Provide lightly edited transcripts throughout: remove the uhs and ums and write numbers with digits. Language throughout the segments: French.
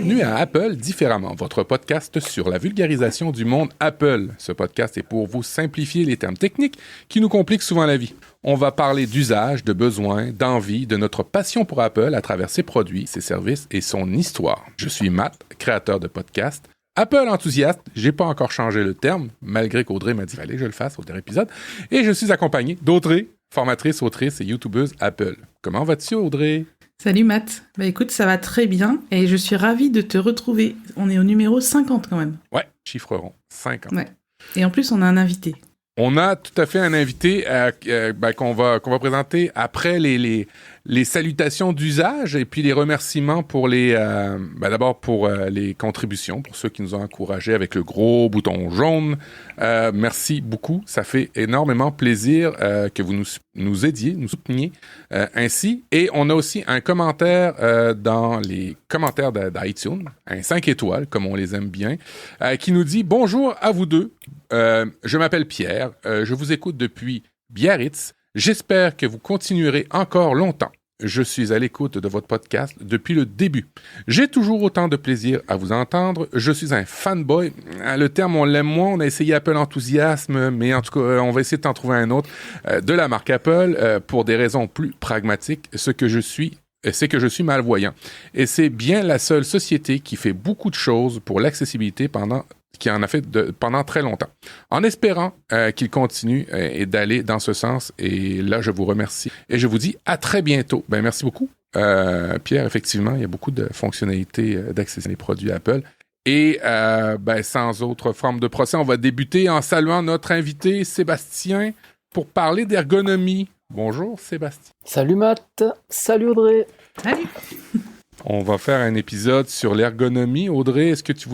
Bienvenue à Apple Différemment, votre podcast sur la vulgarisation du monde Apple. Ce podcast est pour vous simplifier les termes techniques qui nous compliquent souvent la vie. On va parler d'usage, de besoins, d'envie, de notre passion pour Apple à travers ses produits, ses services et son histoire. Je suis Matt, créateur de podcast. Apple enthousiaste, j'ai pas encore changé le terme, malgré qu'Audrey m'a dit fallait que je le fasse au dernier épisode. Et je suis accompagné d'Audrey, formatrice, autrice et youtubeuse Apple. Comment vas-tu, Audrey? Salut Matt, écoute, ça va très bien et je suis ravie de te retrouver. On est au numéro 50 quand même. Ouais, chiffre rond, 50. Ouais. Et en plus, on a un invité. On a tout à fait un invité qu'on va présenter après les salutations d'usage et puis les remerciements pour d'abord pour les contributions, pour ceux qui nous ont encouragés avec le gros bouton jaune. Merci beaucoup, ça fait énormément plaisir que vous nous aidiez, nous souteniez ainsi. Et on a aussi un commentaire dans les commentaires d'iTunes, un 5 étoiles, comme on les aime bien, qui nous dit « Bonjour à vous deux, je m'appelle Pierre, je vous écoute depuis Biarritz. J'espère que vous continuerez encore longtemps. Je suis à l'écoute de votre podcast depuis le début. J'ai toujours autant de plaisir à vous entendre. Je suis un fanboy. Le terme, on l'aime moins. On a essayé Apple Enthousiasme, mais en tout cas, on va essayer de t'en trouver un autre de la marque Apple pour des raisons plus pragmatiques. C'est que je suis malvoyant. Et c'est bien la seule société qui fait beaucoup de choses pour l'accessibilité qui en a fait pendant très longtemps. En espérant qu'il continue et d'aller dans ce sens. Et là, je vous remercie. Et je vous dis à très bientôt. Merci beaucoup. Pierre, effectivement, il y a beaucoup de fonctionnalités d'accès les produits Apple. Et sans autre forme de procès, on va débuter en saluant notre invité Sébastien pour parler d'ergonomie. Bonjour Sébastien. Salut Matt. Salut Audrey. Salut. On va faire un épisode sur l'ergonomie. Audrey, est-ce que tu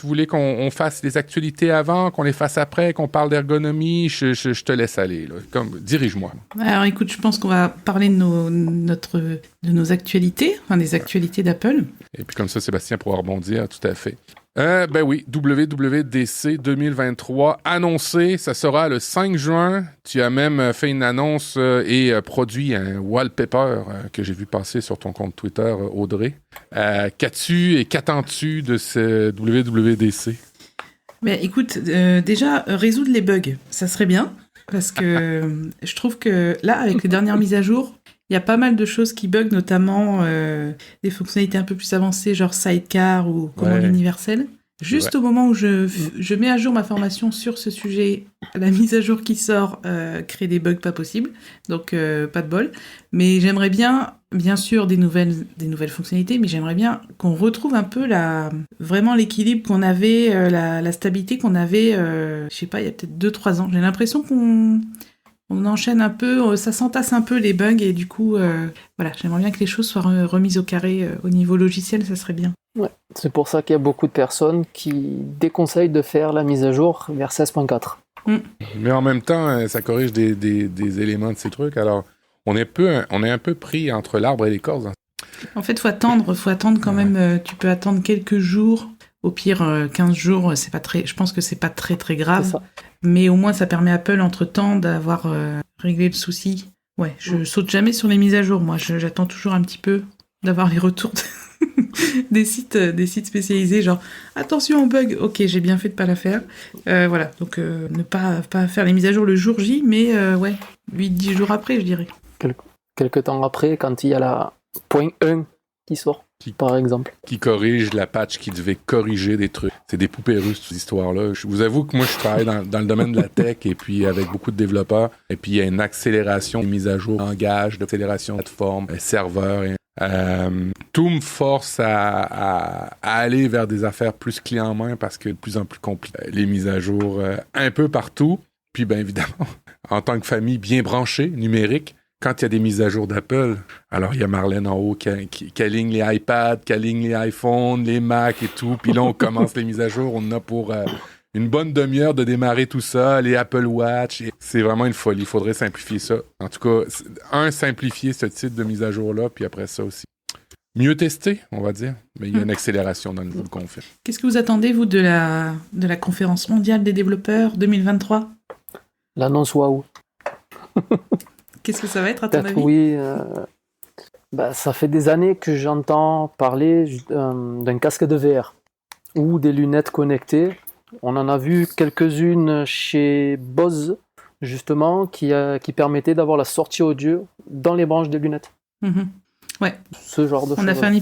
voulais qu'on fasse les actualités avant, qu'on les fasse après, qu'on parle d'ergonomie? Je te laisse aller. Là. Dirige-moi. Alors écoute, je pense qu'on va parler de nos actualités, enfin des actualités d'Apple. Et puis comme ça, Sébastien pourra rebondir, tout à fait. Oui, WWDC 2023 annoncé, ça sera le 5 juin. Tu as même fait une annonce et produit un wallpaper que j'ai vu passer sur ton compte Twitter, Audrey. Qu'as-tu et qu'attends-tu de ce WWDC? Écoute, déjà, résoudre les bugs, ça serait bien, parce que je trouve que là, avec les dernières mises à jour, il y a pas mal de choses qui bug, notamment des fonctionnalités un peu plus avancées, genre Sidecar ou commande universelle. Juste au moment où je mets à jour ma formation sur ce sujet, la mise à jour qui sort crée des bugs pas possibles, donc pas de bol. Mais j'aimerais bien sûr, des nouvelles fonctionnalités, mais j'aimerais bien qu'on retrouve un peu vraiment l'équilibre qu'on avait, la stabilité qu'on avait, je sais pas, il y a peut-être 2-3 ans. J'ai l'impression qu'on enchaîne un peu, ça s'entasse un peu les bugs et du coup, j'aimerais bien que les choses soient remises au carré au niveau logiciel, ça serait bien. Ouais, c'est pour ça qu'il y a beaucoup de personnes qui déconseillent de faire la mise à jour vers 16.4. Mais en même temps, ça corrige des éléments de ces trucs. Alors, on est un peu pris entre l'arbre et l'écorce. En fait, faut attendre quand même. Tu peux attendre quelques jours. Au pire, 15 jours, je pense que c'est pas très très grave. Mais au moins, ça permet à Apple, entre-temps, d'avoir réglé le souci. Ouais, je saute jamais sur les mises à jour, moi. J'attends toujours un petit peu d'avoir les retours des sites spécialisés, genre « Attention au bug, ok, j'ai bien fait de pas la faire. » Donc ne pas faire les mises à jour le jour J, mais 8-10 jours après, je dirais. Quelques temps après, quand il y a la .1 qui sort. Par exemple. Qui corrige la patch qui devait corriger des trucs. C'est des poupées russes, cette histoire-là. Je vous avoue que moi, je travaille dans le domaine de la tech et puis avec beaucoup de développeurs. Et puis, il y a une accélération, une mise à jour, langage, d'accélération de plateforme, serveur. Tout me force à aller vers des affaires plus clés en main parce que de plus en plus compliqué. Les mises à jour un peu partout. Puis, bien évidemment, en tant que famille bien branchée, numérique, quand il y a des mises à jour d'Apple, alors il y a Marlène en haut qui aligne les iPads, qui aligne les iPhones, les Macs et tout. Puis là, on commence les mises à jour. On en a pour une bonne demi-heure de démarrer tout ça, les Apple Watch. C'est vraiment une folie. Il faudrait simplifier ça. En tout cas, simplifier ce type de mise à jour-là, puis après ça aussi. Mieux testé, on va dire. Mais il y a une accélération dans le niveau de config. Qu'est-ce que vous attendez, vous, de la conférence mondiale des développeurs 2023 ? L'annonce waouh. Qu'est-ce que ça va être, à ton avis ? Oui, Ça fait des années que j'entends parler d'un casque de VR ou des lunettes connectées. On en a vu quelques-unes chez Bose, justement, qui permettaient d'avoir la sortie audio dans les branches des lunettes. Mhm. Ouais. Ce genre de choses. On a fait un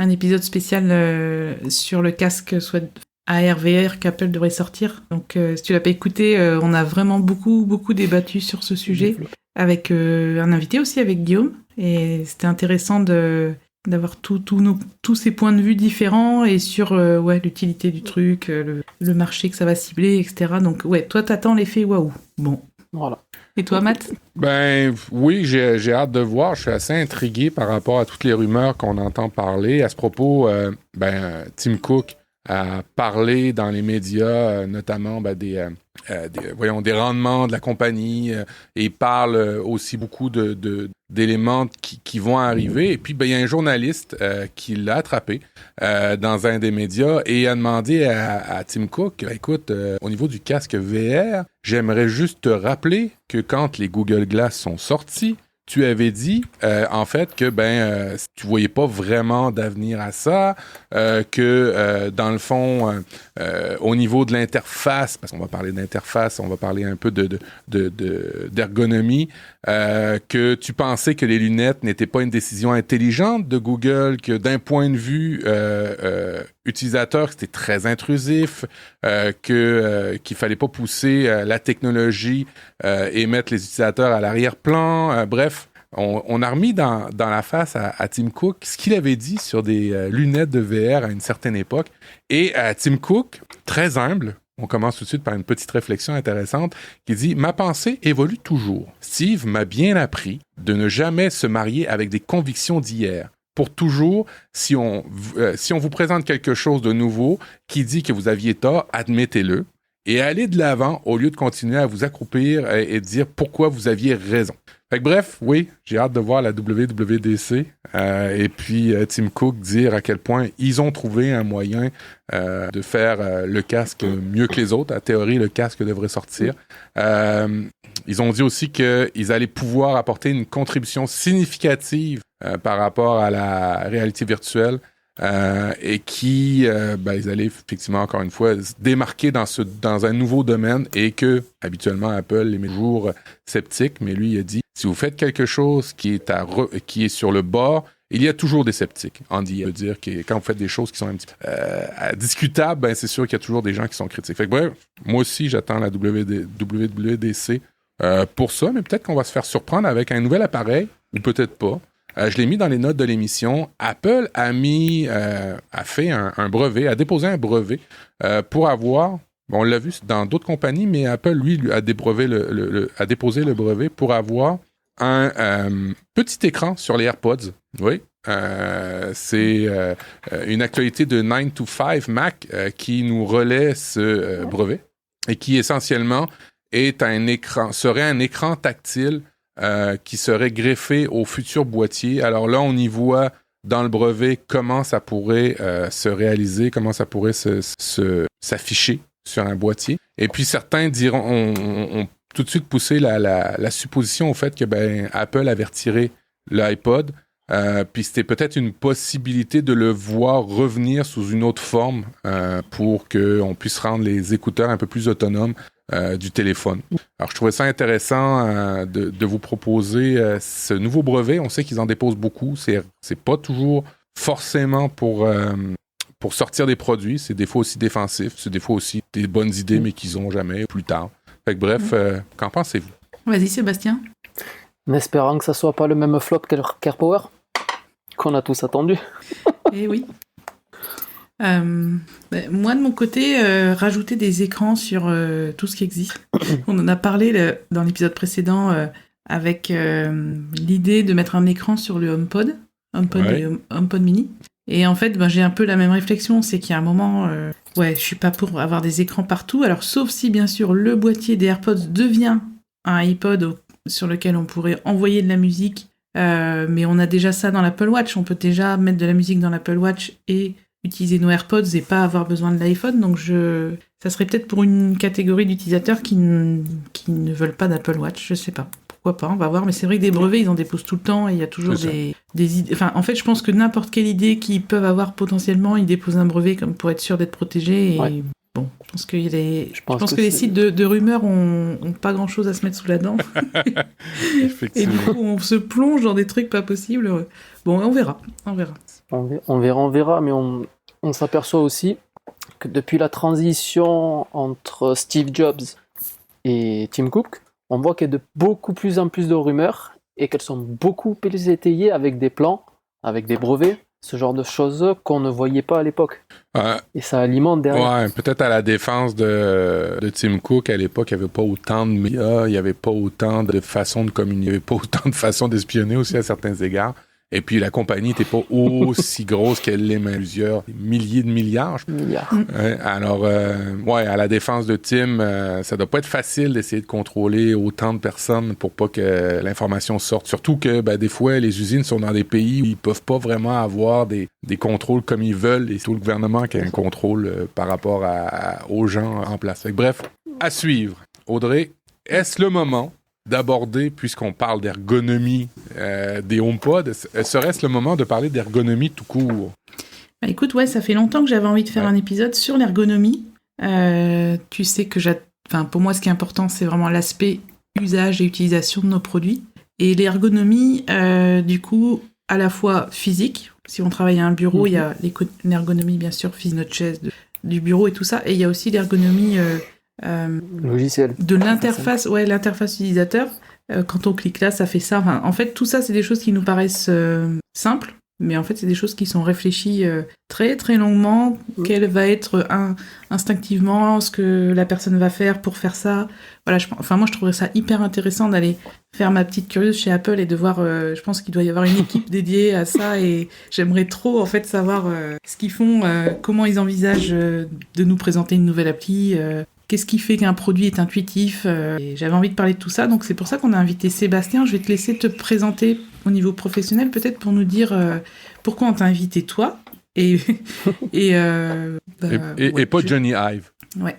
épisode spécial sur le casque soit AR, VR qu'Apple devrait sortir. Donc, si tu l'as pas écouté, on a vraiment beaucoup débattu sur ce sujet avec un invité aussi, avec Guillaume. Et c'était intéressant d'avoir tous ces points de vue différents et sur l'utilité du truc, le marché que ça va cibler, etc. Donc, toi, t'attends l'effet waouh. Bon. Voilà. Et toi, Matt? Oui, j'ai hâte de voir. Je suis assez intrigué par rapport à toutes les rumeurs qu'on entend parler. À ce propos, Tim Cook a parlé dans les médias, notamment des rendements de la compagnie, et parle aussi beaucoup d'éléments qui vont arriver. Et puis, il y a un journaliste qui l'a attrapé dans un des médias et a demandé à Tim Cook, écoute, au niveau du casque VR, j'aimerais juste te rappeler que quand les Google Glass sont sortis, tu avais dit, en fait, que tu voyais pas vraiment d'avenir à ça, que dans le fond, au niveau de l'interface, parce qu'on va parler d'interface, on va parler un peu d'ergonomie, que tu pensais que les lunettes n'étaient pas une décision intelligente de Google, que d'un point de vue utilisateur, c'était très intrusif, qu'il fallait pas pousser la technologie et mettre les utilisateurs à l'arrière-plan. Bref, on a remis dans la face à Tim Cook ce qu'il avait dit sur des lunettes de VR à une certaine époque. Et Tim Cook, très humble, on commence tout de suite par une petite réflexion intéressante qui dit « Ma pensée évolue toujours. Steve m'a bien appris de ne jamais se marier avec des convictions d'hier. Pour toujours, si on vous présente quelque chose de nouveau qui dit que vous aviez tort, admettez-le et allez de l'avant au lieu de continuer à vous accroupir et dire pourquoi vous aviez raison. » Fait que bref, oui, j'ai hâte de voir la WWDC et puis Tim Cook dire à quel point ils ont trouvé un moyen de faire le casque mieux que les autres. À théorie, le casque devrait sortir. Ils ont dit aussi qu'ils allaient pouvoir apporter une contribution significative par rapport à la réalité virtuelle et ils allaient effectivement, encore une fois, se démarquer dans un nouveau domaine et que, habituellement, Apple les met toujours sceptiques, mais lui, il a dit, si vous faites quelque chose qui est sur le bord, il y a toujours des sceptiques. Andy veut dire que quand vous faites des choses qui sont un petit peu discutables, c'est sûr qu'il y a toujours des gens qui sont critiques. Fait que bref, moi aussi, j'attends la WWDC pour ça, mais peut-être qu'on va se faire surprendre avec un nouvel appareil, ou peut-être pas. Je l'ai mis dans les notes de l'émission. Apple a fait un brevet, a déposé un brevet pour avoir, on l'a vu dans d'autres compagnies, mais Apple, lui a déposé le brevet pour avoir un petit écran sur les AirPods. Oui. C'est une actualité de 9 to 5 Mac qui nous relaie ce brevet et qui essentiellement serait un écran tactile qui serait greffé au futur boîtier. Alors là, on y voit dans le brevet comment ça pourrait se réaliser, comment ça pourrait s'afficher sur un boîtier. Et puis certains ont tout de suite poussé la supposition au fait que Apple avait retiré l'iPod, puis c'était peut-être une possibilité de le voir revenir sous une autre forme pour qu'on puisse rendre les écouteurs un peu plus autonomes du téléphone. Alors, je trouvais ça intéressant de vous proposer ce nouveau brevet. On sait qu'ils en déposent beaucoup. C'est pas toujours forcément pour sortir des produits. C'est des fois aussi défensif. C'est des fois aussi des bonnes idées, mais qu'ils ont jamais plus tard. Fait que bref, qu'en pensez-vous? Vas-y, Sébastien. En espérant que ça soit pas le même flop qu'AirPower qu'on a tous attendu. Eh oui. Moi, de mon côté, rajouter des écrans sur tout ce qui existe. On en a parlé dans l'épisode précédent avec l'idée de mettre un écran sur le HomePod et HomePod mini. Et en fait, j'ai un peu la même réflexion, c'est qu'il y a un moment, je suis pas pour avoir des écrans partout. Alors, sauf si, bien sûr, le boîtier des AirPods devient un iPod sur lequel on pourrait envoyer de la musique, mais on a déjà ça dans l'Apple Watch. On peut déjà mettre de la musique dans l'Apple Watch et utiliser nos AirPods et pas avoir besoin de l'iPhone. Donc ça serait peut-être pour une catégorie d'utilisateurs qui ne veulent pas d'Apple Watch, je sais pas. pourquoi pas, on va voir. Mais c'est vrai que des brevets, ils en déposent tout le temps et il y a toujours des idées. Enfin, en fait, je pense que n'importe quelle idée qu'ils peuvent avoir potentiellement, ils déposent un brevet comme pour être sûr d'être protégés. Et bon, je pense que les sites de rumeurs ont pas grand-chose à se mettre sous la dent. Et du coup, on se plonge dans des trucs pas possibles. Bon, on verra. On verra, mais on s'aperçoit aussi que depuis la transition entre Steve Jobs et Tim Cook, on voit qu'il y a de beaucoup plus en plus de rumeurs et qu'elles sont beaucoup plus étayées avec des plans, avec des brevets, ce genre de choses qu'on ne voyait pas à l'époque. Et ça alimente derrière. Ouais, peut-être à la défense de Tim Cook, à l'époque, il n'y avait pas autant de médias, il n'y avait pas autant de façons de communiquer, il n'y avait pas autant de façons d'espionner aussi à certains égards. Et puis la compagnie n'était pas aussi grosse qu'elle l'est maintenant, plusieurs milliers de milliards. Alors, à la défense de Tim, ça doit pas être facile d'essayer de contrôler autant de personnes pour pas que l'information sorte. Surtout que des fois, les usines sont dans des pays où ils peuvent pas vraiment avoir des contrôles comme ils veulent. Et c'est tout le gouvernement qui a un contrôle par rapport aux gens en place. Fait que, bref, à suivre. Audrey, est-ce le moment d'aborder, puisqu'on parle d'ergonomie des HomePod, serait-ce le moment de parler d'ergonomie tout court? Écoute, ça fait longtemps que j'avais envie de faire un épisode sur l'ergonomie. Tu sais que pour moi, ce qui est important, c'est vraiment l'aspect usage et utilisation de nos produits. Et l'ergonomie, du coup, à la fois physique, si on travaille à un bureau, il y a l'ergonomie, bien sûr, physique, notre chaise du bureau et tout ça, et il y a aussi l'ergonomie logiciel de l'interface, l'interface utilisateur. Quand on clique là, ça fait ça. Enfin, en fait, tout ça, c'est des choses qui nous paraissent simples, mais en fait, c'est des choses qui sont réfléchies très très longuement. Quel va être instinctivement ce que la personne va faire pour faire ça. Voilà, moi, je trouverais ça hyper intéressant d'aller faire ma petite curieuse chez Apple et de voir. Je pense qu'il doit y avoir une équipe dédiée à ça et j'aimerais trop en fait savoir ce qu'ils font, comment ils envisagent de nous présenter une nouvelle appli. Qu'est-ce qui fait qu'un produit est intuitif et j'avais envie de parler de tout ça, donc c'est pour ça qu'on a invité Sébastien. Je vais te laisser te présenter au niveau professionnel, peut-être pour nous dire pourquoi on t'a invité toi, et pas Johnny Ive. Ouais,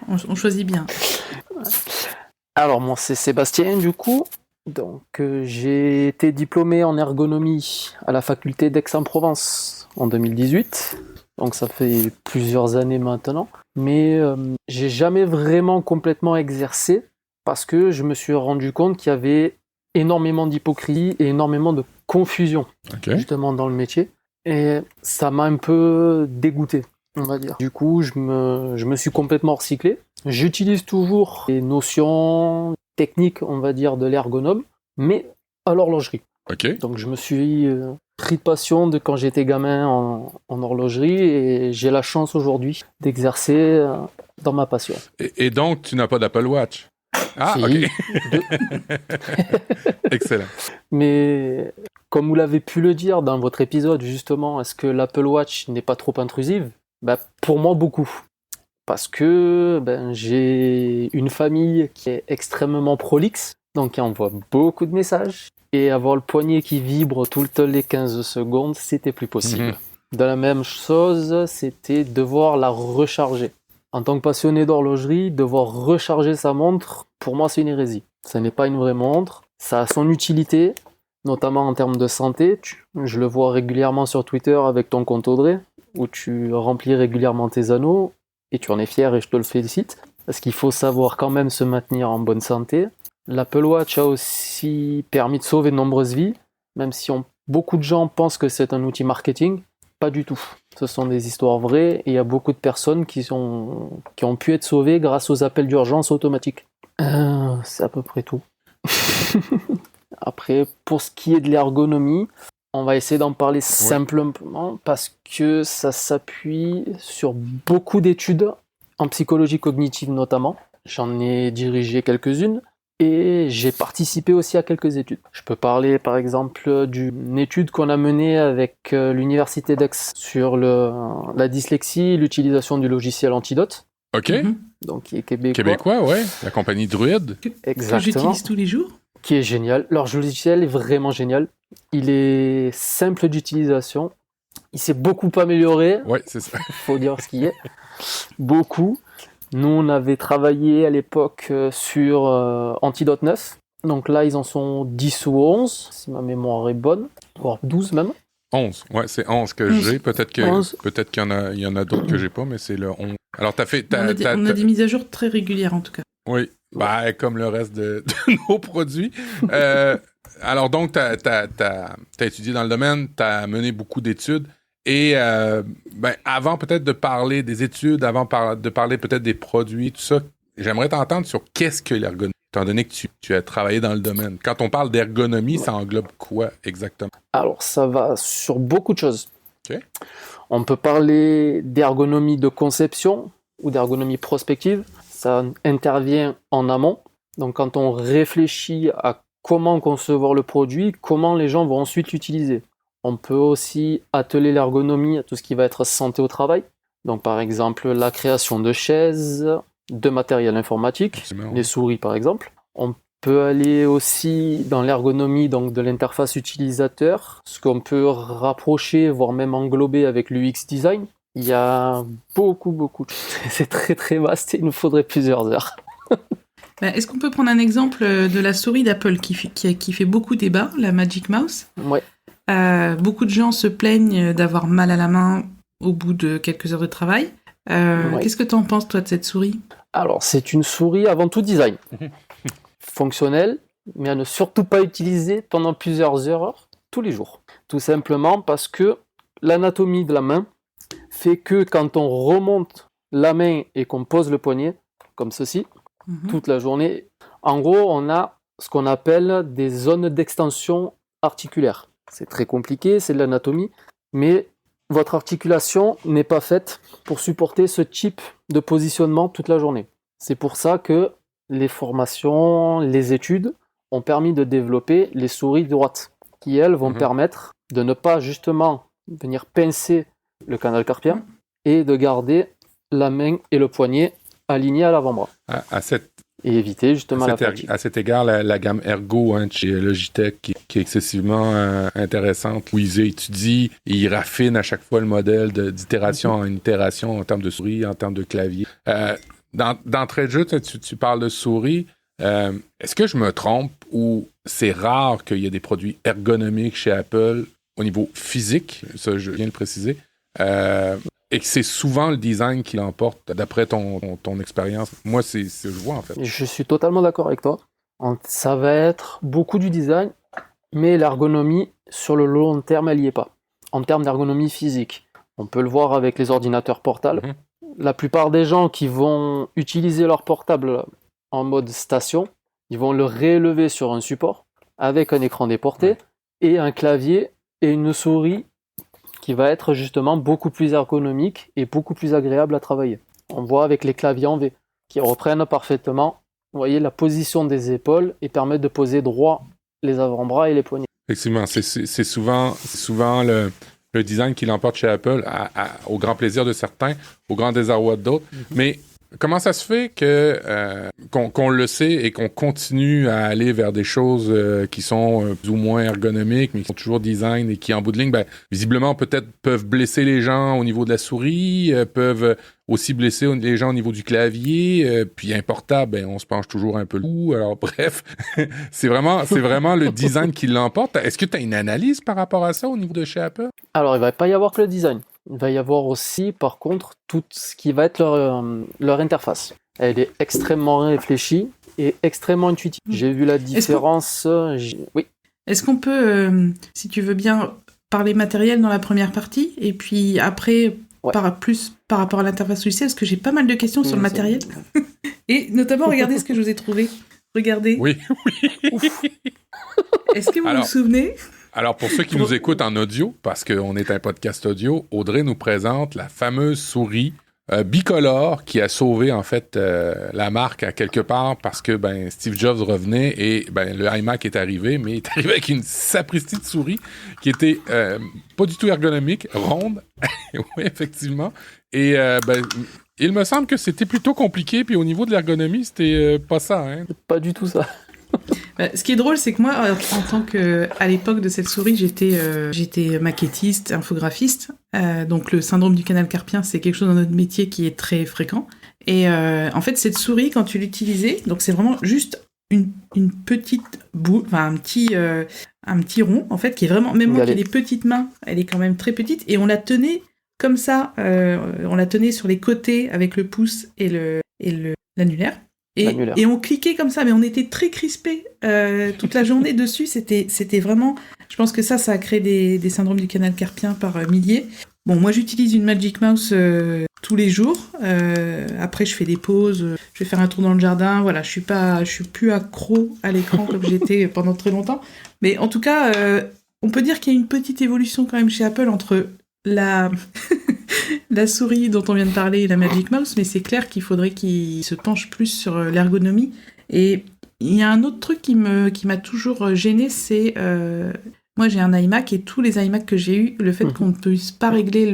on choisit bien. Alors, moi, c'est Sébastien, du coup. Donc, j'ai été diplômé en ergonomie à la faculté d'Aix-en-Provence en 2018. Donc ça fait plusieurs années maintenant, mais j'ai jamais vraiment complètement exercé parce que je me suis rendu compte qu'il y avait énormément d'hypocrisie et énormément de confusion justement dans le métier, et ça m'a un peu dégoûté, on va dire. Du coup, je me suis complètement recyclé. J'utilise toujours les notions techniques, on va dire, de l'ergonome, mais à l'horlogerie. Donc je me suis pris de passion de quand j'étais gamin en horlogerie et j'ai la chance aujourd'hui d'exercer dans ma passion. Et donc, tu n'as pas d'Apple Watch? Ah, si, Excellent. Mais comme vous l'avez pu le dire dans votre épisode, justement, est-ce que l'Apple Watch n'est pas trop intrusive? Pour moi, beaucoup. Parce que j'ai une famille qui est extrêmement prolixe, donc qui envoie beaucoup de messages. Et avoir le poignet qui vibre toutes les 15 secondes, c'était plus possible. De la même chose, c'était devoir la recharger. En tant que passionné d'horlogerie, devoir recharger sa montre, pour moi, c'est une hérésie. Ce n'est pas une vraie montre. Ça a son utilité, notamment en termes de santé. Je le vois régulièrement sur Twitter avec ton compte Audrey, où tu remplis régulièrement tes anneaux, et tu en es fier et je te le félicite. Parce qu'il faut savoir quand même se maintenir en bonne santé. L'Apple Watch a aussi permis de sauver de nombreuses vies, même si beaucoup de gens pensent que c'est un outil marketing. Pas du tout. Ce sont des histoires vraies et il y a beaucoup de personnes qui ont pu être sauvées grâce aux appels d'urgence automatiques. C'est à peu près tout. Après, pour ce qui est de l'ergonomie, on va essayer d'en parler simplement parce que ça s'appuie sur beaucoup d'études, en psychologie cognitive notamment. J'en ai dirigé quelques-unes. Et j'ai participé aussi à quelques études. Je peux parler par exemple d'une étude qu'on a menée avec l'université d'Aix sur la dyslexie et l'utilisation du logiciel Antidote. Donc qui est québécois. La compagnie Druide. Exactement. Que j'utilise tous les jours. Qui est génial. Leur logiciel est vraiment génial. Il est simple d'utilisation. Il s'est beaucoup amélioré. Ouais, c'est ça. Il faut dire ce qu'il est. Beaucoup. Nous, on avait travaillé à l'époque sur Antidote 9. Donc là, ils en sont 10 ou 11, si ma mémoire est bonne, voire 12 même. 11, ouais, c'est 11 que 11. j'ai. Peut-être qu'il y en a d'autres que j'ai pas, mais c'est le 11. Alors, On a des mises à jour très régulières, en tout cas. Oui, bah, comme le reste de nos produits. Alors, donc, t'as étudié dans le domaine, t'as mené beaucoup d'études. Et avant peut-être de parler des études, de parler peut-être des produits, tout ça, j'aimerais t'entendre sur qu'est-ce que l'ergonomie, étant donné que tu as travaillé dans le domaine. Quand on parle d'ergonomie, ça englobe quoi exactement? Alors, ça va sur beaucoup de choses. OK. On peut parler d'ergonomie de conception ou d'ergonomie prospective. Ça intervient en amont. Donc, quand on réfléchit à comment concevoir le produit, comment les gens vont ensuite l'utiliser. On peut aussi atteler l'ergonomie à tout ce qui va être santé au travail. Donc, par exemple, la création de chaises, de matériel informatique, les souris par exemple. On peut aller aussi dans l'ergonomie donc de l'interface utilisateur, ce qu'on peut rapprocher, voire même englober avec l'UX design. Il y a beaucoup de choses. C'est très très vaste et il nous faudrait plusieurs heures. Est-ce qu'on peut prendre un exemple de la souris d'Apple qui fait beaucoup débat, la Magic Mouse? Ouais. Beaucoup de gens se plaignent d'avoir mal à la main au bout de quelques heures de travail. Ouais. Qu'est-ce que tu en penses, toi, de cette souris? Alors, c'est une souris avant tout design. Fonctionnelle, mais à ne surtout pas utiliser pendant plusieurs heures tous les jours. Tout simplement parce que l'anatomie de la main fait que quand on remonte la main et qu'on pose le poignet, comme ceci, toute la journée, en gros, on a ce qu'on appelle des zones d'extension articulaire. C'est très compliqué, c'est de l'anatomie, mais votre articulation n'est pas faite pour supporter ce type de positionnement toute la journée. C'est pour ça que les formations, les études ont permis de développer les souris droites, qui elles vont permettre de ne pas justement venir pincer le canal carpien et de garder la main et le poignet alignés à l'avant-bras. Et éviter justement la fatigue. À cet égard, la gamme Ergo de chez Logitech qui est excessivement intéressante, où ils étudient et ils raffinent à chaque fois le modèle d'itération en itération en termes de souris, en termes de clavier. D'entrée de jeu, tu parles de souris. Est-ce que je me trompe ou c'est rare qu'il y ait des produits ergonomiques chez Apple au niveau physique, ça je viens de le préciser, et que c'est souvent le design qui l'emporte, d'après ton expérience? Moi, c'est ce que je vois, en fait. Je suis totalement d'accord avec toi. Ça va être beaucoup du design, mais l'ergonomie, sur le long terme, elle n'y est pas. En termes d'ergonomie physique, on peut le voir avec les ordinateurs portables. La plupart des gens qui vont utiliser leur portable en mode station, ils vont le réélever sur un support avec un écran déporté et un clavier et une souris qui va être justement beaucoup plus ergonomique et beaucoup plus agréable à travailler. On voit avec les claviers en V, qui reprennent parfaitement, vous voyez, la position des épaules et permettent de poser droit les avant-bras et les poignets. Effectivement, c'est souvent le design qui l'emporte chez Apple, au grand plaisir de certains, au grand désarroi d'autres. Mais comment ça se fait qu'on le sait et qu'on continue à aller vers des choses qui sont plus ou moins ergonomiques, mais qui sont toujours design et qui, en bout de ligne, visiblement, peut-être peuvent blesser les gens au niveau de la souris, peuvent aussi blesser les gens au niveau du clavier, puis un portable, on se penche toujours un peu le cou. Alors bref, c'est vraiment le design qui l'emporte. Est-ce que tu as une analyse par rapport à ça au niveau de chez Apple? Alors, il ne va pas y avoir que le design. Il va y avoir aussi, par contre, tout ce qui va être leur interface. Elle est extrêmement réfléchie et extrêmement intuitive. J'ai vu la différence. Oui. Est-ce qu'on peut, si tu veux bien, parler matériel dans la première partie et puis après, plus par rapport à l'interface logicielle, parce que j'ai pas mal de questions sur le matériel. Et notamment, regardez ce que je vous ai trouvé. Regardez. Oui. Est-ce que vous vous souvenez? Alors, pour ceux qui nous écoutent en audio, parce qu'on est un podcast audio, Audrey nous présente la fameuse souris bicolore qui a sauvé, en fait, la marque à quelque part parce que Steve Jobs revenait et le iMac est arrivé, mais il est arrivé avec une sapristi de souris qui était pas du tout ergonomique, ronde, oui, effectivement, et il me semble que c'était plutôt compliqué, puis au niveau de l'ergonomie, c'était pas ça, hein? Pas du tout ça. Ce qui est drôle, c'est que moi, en tant à l'époque de cette souris, j'étais maquettiste, infographiste. Donc le syndrome du canal carpien, c'est quelque chose dans notre métier qui est très fréquent. Et en fait, cette souris, quand tu l'utilisais, donc c'est vraiment juste une une petite boule, enfin un petit rond, en fait, qui est vraiment, même moi qui ai des petites mains, elle est quand même très petite, et on la tenait comme ça, on la tenait sur les côtés avec le pouce et l'annulaire. Et on cliquait comme ça, mais on était très crispés toute la journée dessus. C'était vraiment... Je pense que ça a créé des syndromes du canal carpien par milliers. Bon, moi, j'utilise une Magic Mouse tous les jours. Après, je fais des pauses, je vais faire un tour dans le jardin. Voilà, je suis plus accro à l'écran comme j'étais pendant très longtemps. Mais en tout cas, on peut dire qu'il y a une petite évolution quand même chez Apple entre la souris dont on vient de parler et la Magic Mouse, mais c'est clair qu'il faudrait qu'ils se penchent plus sur l'ergonomie. Et il y a un autre truc qui m'a toujours gêné, c'est... moi, j'ai un iMac et tous les iMac que j'ai eus, le fait qu'on ne puisse pas régler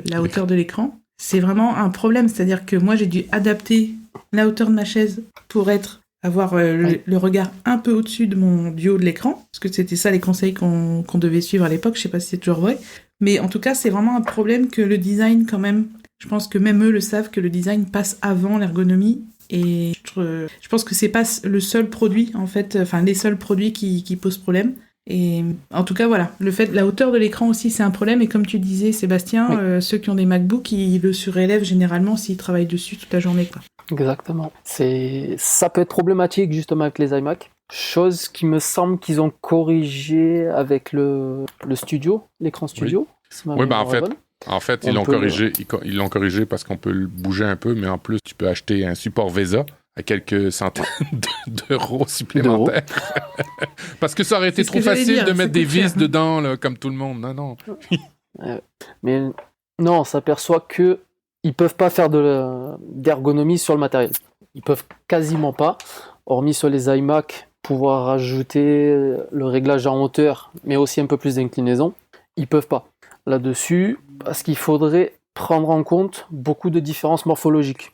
la hauteur de l'écran, c'est vraiment un problème. C'est-à-dire que moi, j'ai dû adapter la hauteur de ma chaise pour avoir le regard un peu au-dessus du haut de l'écran, parce que c'était ça les conseils qu'on devait suivre à l'époque. Je sais pas si c'est toujours vrai. Mais en tout cas, c'est vraiment un problème que le design, quand même, je pense que même eux le savent, que le design passe avant l'ergonomie. Et je pense que c'est pas le seul produit, en fait, enfin, les seuls produits qui posent problème. Et en tout cas, voilà, la hauteur de l'écran aussi, c'est un problème. Et comme tu disais, Sébastien, ceux qui ont des MacBooks, ils le surélèvent généralement s'ils travaillent dessus toute la journée, quoi. Exactement. Ça peut être problématique, justement, avec les iMac. Chose qui me semble qu'ils ont corrigé avec le studio, l'écran studio. Oui, en fait, ils l'ont corrigé parce qu'on peut le bouger un peu, mais en plus, tu peux acheter un support VESA à quelques centaines d'euros supplémentaires. Parce que ça aurait été trop facile de mettre des vis dedans, là, comme tout le monde. Non. Mais non, on s'aperçoit qu'ils ne peuvent pas faire d'ergonomie sur le matériel. Ils peuvent quasiment pas, hormis sur les iMac, pouvoir rajouter le réglage en hauteur, mais aussi un peu plus d'inclinaison. Ils peuvent pas. Là-dessus, parce qu'il faudrait prendre en compte beaucoup de différences morphologiques.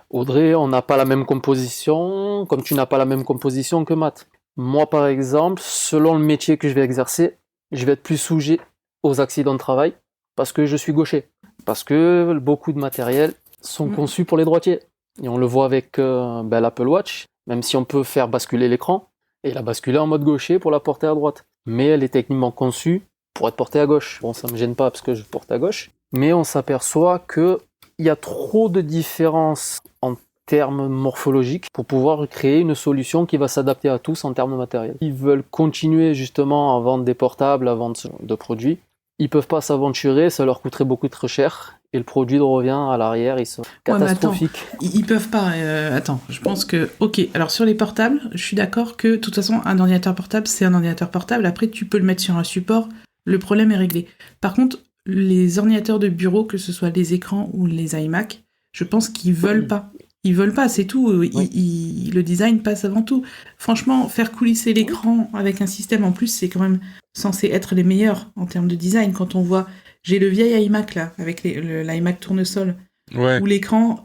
Audrey, on n'a pas la même composition, comme tu n'as pas la même composition que Matt. Moi, par exemple, selon le métier que je vais exercer, je vais être plus sujet aux accidents de travail parce que je suis gaucher. Parce que beaucoup de matériels sont conçus pour les droitiers. Et on le voit avec l'Apple Watch, même si on peut faire basculer l'écran, et la basculer en mode gaucher pour la porter à droite. Mais elle est techniquement conçue pour être portée à gauche. Bon, ça me gêne pas parce que je porte à gauche. Mais on s'aperçoit qu'il y a trop de différences en termes morphologiques pour pouvoir créer une solution qui va s'adapter à tous en termes matériels. Ils veulent continuer justement à vendre des portables, à vendre de produits. Ils peuvent pas s'aventurer, ça leur coûterait beaucoup trop cher. Et le produit revient à l'arrière, il sera catastrophique. Ouais, ils peuvent pas. Attends, je pense que... Ok, alors sur les portables, je suis d'accord que, de toute façon, un ordinateur portable, c'est un ordinateur portable. Après, tu peux le mettre sur un support, le problème est réglé. Par contre, les ordinateurs de bureau, que ce soit les écrans ou les iMac, je pense qu'ils veulent pas. Ils veulent pas, c'est tout. Le design passe avant tout. Franchement, faire coulisser l'écran avec un système en plus, c'est quand même censé être les meilleurs en termes de design. Quand on voit... J'ai le vieil iMac, là, avec l'iMac tournesol, où l'écran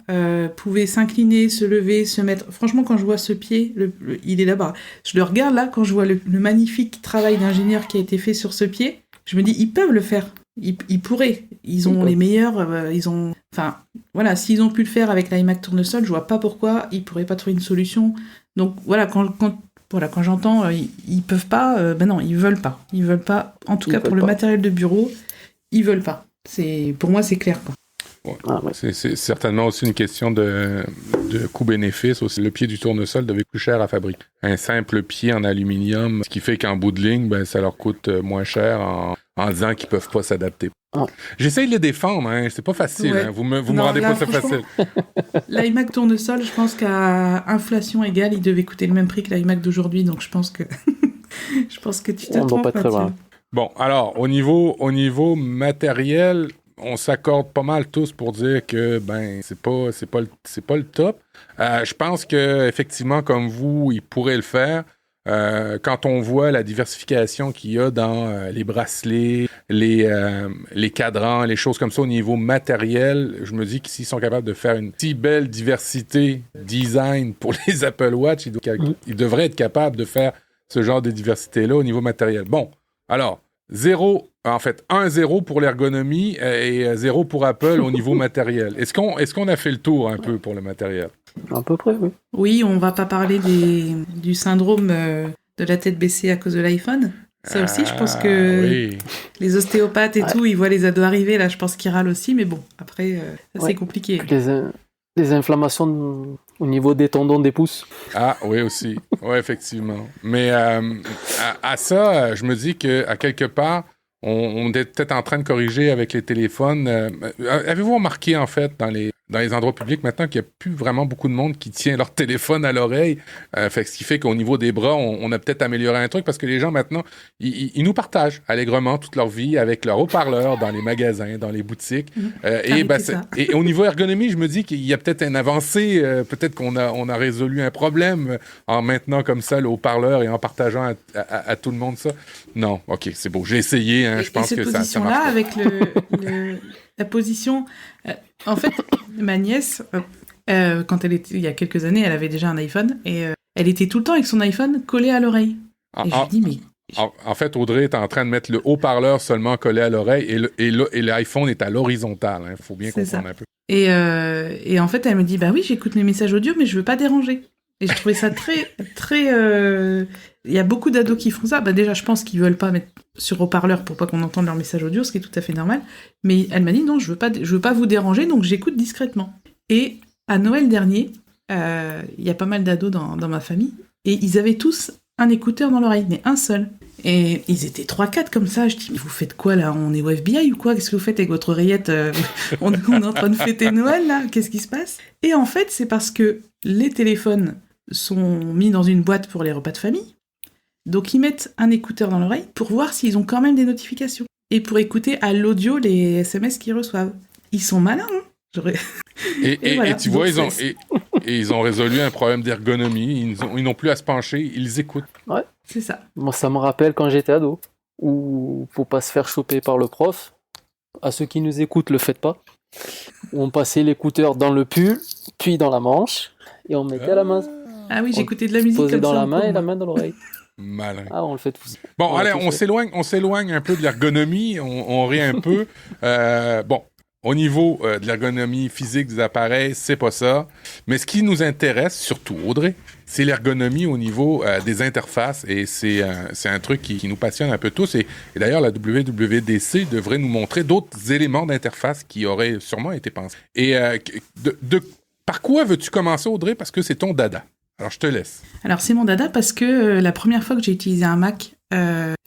pouvait s'incliner, se lever, se mettre... Franchement, quand je vois ce pied, il est là-bas. Je le regarde, là, quand je vois le magnifique travail d'ingénieur qui a été fait sur ce pied, je me dis, ils peuvent le faire. Ils pourraient. Ils ont les meilleurs... ils ont... Enfin, voilà, s'ils ont pu le faire avec l'iMac tournesol, je vois pas pourquoi ils pourraient pas trouver une solution. Donc, voilà, quand j'entends, ils peuvent pas... non, ils veulent pas. Ils veulent pas. En tout cas, pour le matériel de bureau... Ils veulent pas. Pour moi, c'est clair, quoi. Ouais. C'est certainement aussi une question de coût-bénéfice. Aussi. Le pied du tournesol devait plus cher à fabriquer. Un simple pied en aluminium, ce qui fait qu'en bout de ligne, ça leur coûte moins cher en disant qu'ils peuvent pas s'adapter. J'essaye de les défendre, hein. C'est pas facile. Ouais. Hein. Vous me rendez pas ça facile. L'iMac tournesol, je pense qu'à inflation égale, il devait coûter le même prix que l'iMac d'aujourd'hui, donc je pense que tu te trompes. Pas très loin. Bon, alors, au niveau matériel, on s'accorde pas mal tous pour dire que, c'est pas le top. Je pense que, effectivement, comme vous, ils pourraient le faire. Quand on voit la diversification qu'il y a dans les bracelets, les cadrans, les choses comme ça au niveau matériel, je me dis que s'ils sont capables de faire une si belle diversité design pour les Apple Watch, ils devraient être capables de faire ce genre de diversité-là au niveau matériel. Bon. Alors, 1-0 pour l'ergonomie et 0 pour Apple au niveau matériel. Est-ce qu'on a fait le tour un peu pour le matériel? À peu près, oui. Oui, on va pas parler du syndrome de la tête baissée à cause de l'iPhone. Ça aussi, je pense que Oui. les ostéopathes et Ouais. tout, ils voient les ados arriver, là, je pense qu'ils râlent aussi, mais bon, après, ça, Ouais. c'est compliqué. Les inflammations au niveau des tendons des pouces. Ah, oui, aussi. Oui, effectivement. Mais à ça, je me dis qu'à quelque part, on est peut-être en train de corriger avec les téléphones. Avez-vous remarqué, en fait, dans les endroits publics, maintenant, qu'il n'y a plus vraiment beaucoup de monde qui tient leur téléphone à l'oreille? Ce qui fait qu'au niveau des bras, on a peut-être amélioré un truc parce que les gens, maintenant, ils nous partagent allègrement toute leur vie avec leur haut-parleur dans les magasins, dans les boutiques. Arrêtez ça. Et au niveau ergonomie, je me dis qu'il y a peut-être une avancée. Peut-être qu'on a résolu un problème en maintenant comme ça le haut-parleur et en partageant à tout le monde ça. Non, OK, c'est beau. J'ai essayé. Hein, je pense cette que ça position-là, marche pas. avec la position... en fait, ma nièce, quand elle était, il y a quelques années, elle avait déjà un iPhone, et elle était tout le temps avec son iPhone collé à l'oreille. Et je lui dis, mais... En fait, Audrey est en train de mettre le haut-parleur seulement collé à l'oreille et l'iPhone est à l'horizontal. Il faut bien C'est comprendre ça. un peu. Et en fait, elle me dit, bah oui, j'écoute mes messages audio, mais je veux pas déranger. Et je trouvais ça très, très... Il y a beaucoup d'ados qui font ça. Bah déjà, je pense qu'ils veulent pas mettre sur haut-parleur pour pas qu'on entende leurs messages audio, ce qui est tout à fait normal. Mais elle m'a dit, non, je veux pas vous déranger, donc j'écoute discrètement. Et à Noël dernier, il y a pas mal d'ados dans ma famille, et ils avaient tous un écouteur dans l'oreille, mais un seul. Et ils étaient 3-4 comme ça. Je dis, mais vous faites quoi là? On est au FBI ou quoi? Qu'est-ce que vous faites avec votre oreillette? On est en train de fêter Noël là? Qu'est-ce qui se passe? Et en fait, c'est parce que les téléphones sont mis dans une boîte pour les repas de famille. Donc ils mettent un écouteur dans l'oreille pour voir s'ils ont quand même des notifications. Et pour écouter à l'audio les SMS qu'ils reçoivent. Ils sont malins, hein? Et voilà. Et tu vois, Donc, ils ont résolu un problème d'ergonomie. Ils n'ont plus à se pencher, ils écoutent. Ouais. c'est ça. Moi, ça me rappelle quand j'étais ado, où faut pas se faire choper par le prof. À ceux qui nous écoutent, le faites pas. Où on passait l'écouteur dans le pull, puis dans la manche, et on mettait la main Ah oui, j'écoutais de la musique posée comme dans ça. la en main cours, et la moi. main dans l'oreille. Malin. Ah, on le fait tous. Bon, l'a allez, tous on fait. s'éloigne un peu de l'ergonomie, on rit un peu. Bon, au niveau de l'ergonomie physique des appareils, c'est pas ça. Mais ce qui nous intéresse, surtout, Audrey, c'est l'ergonomie au niveau des interfaces. Et c'est un truc qui nous passionne un peu tous. Et d'ailleurs, la WWDC devrait nous montrer d'autres éléments d'interface qui auraient sûrement été pensés. Et par quoi veux-tu commencer, Audrey? Parce que c'est ton dada. Alors, je te laisse. Alors c'est mon dada parce que la première fois que j'ai utilisé un Mac,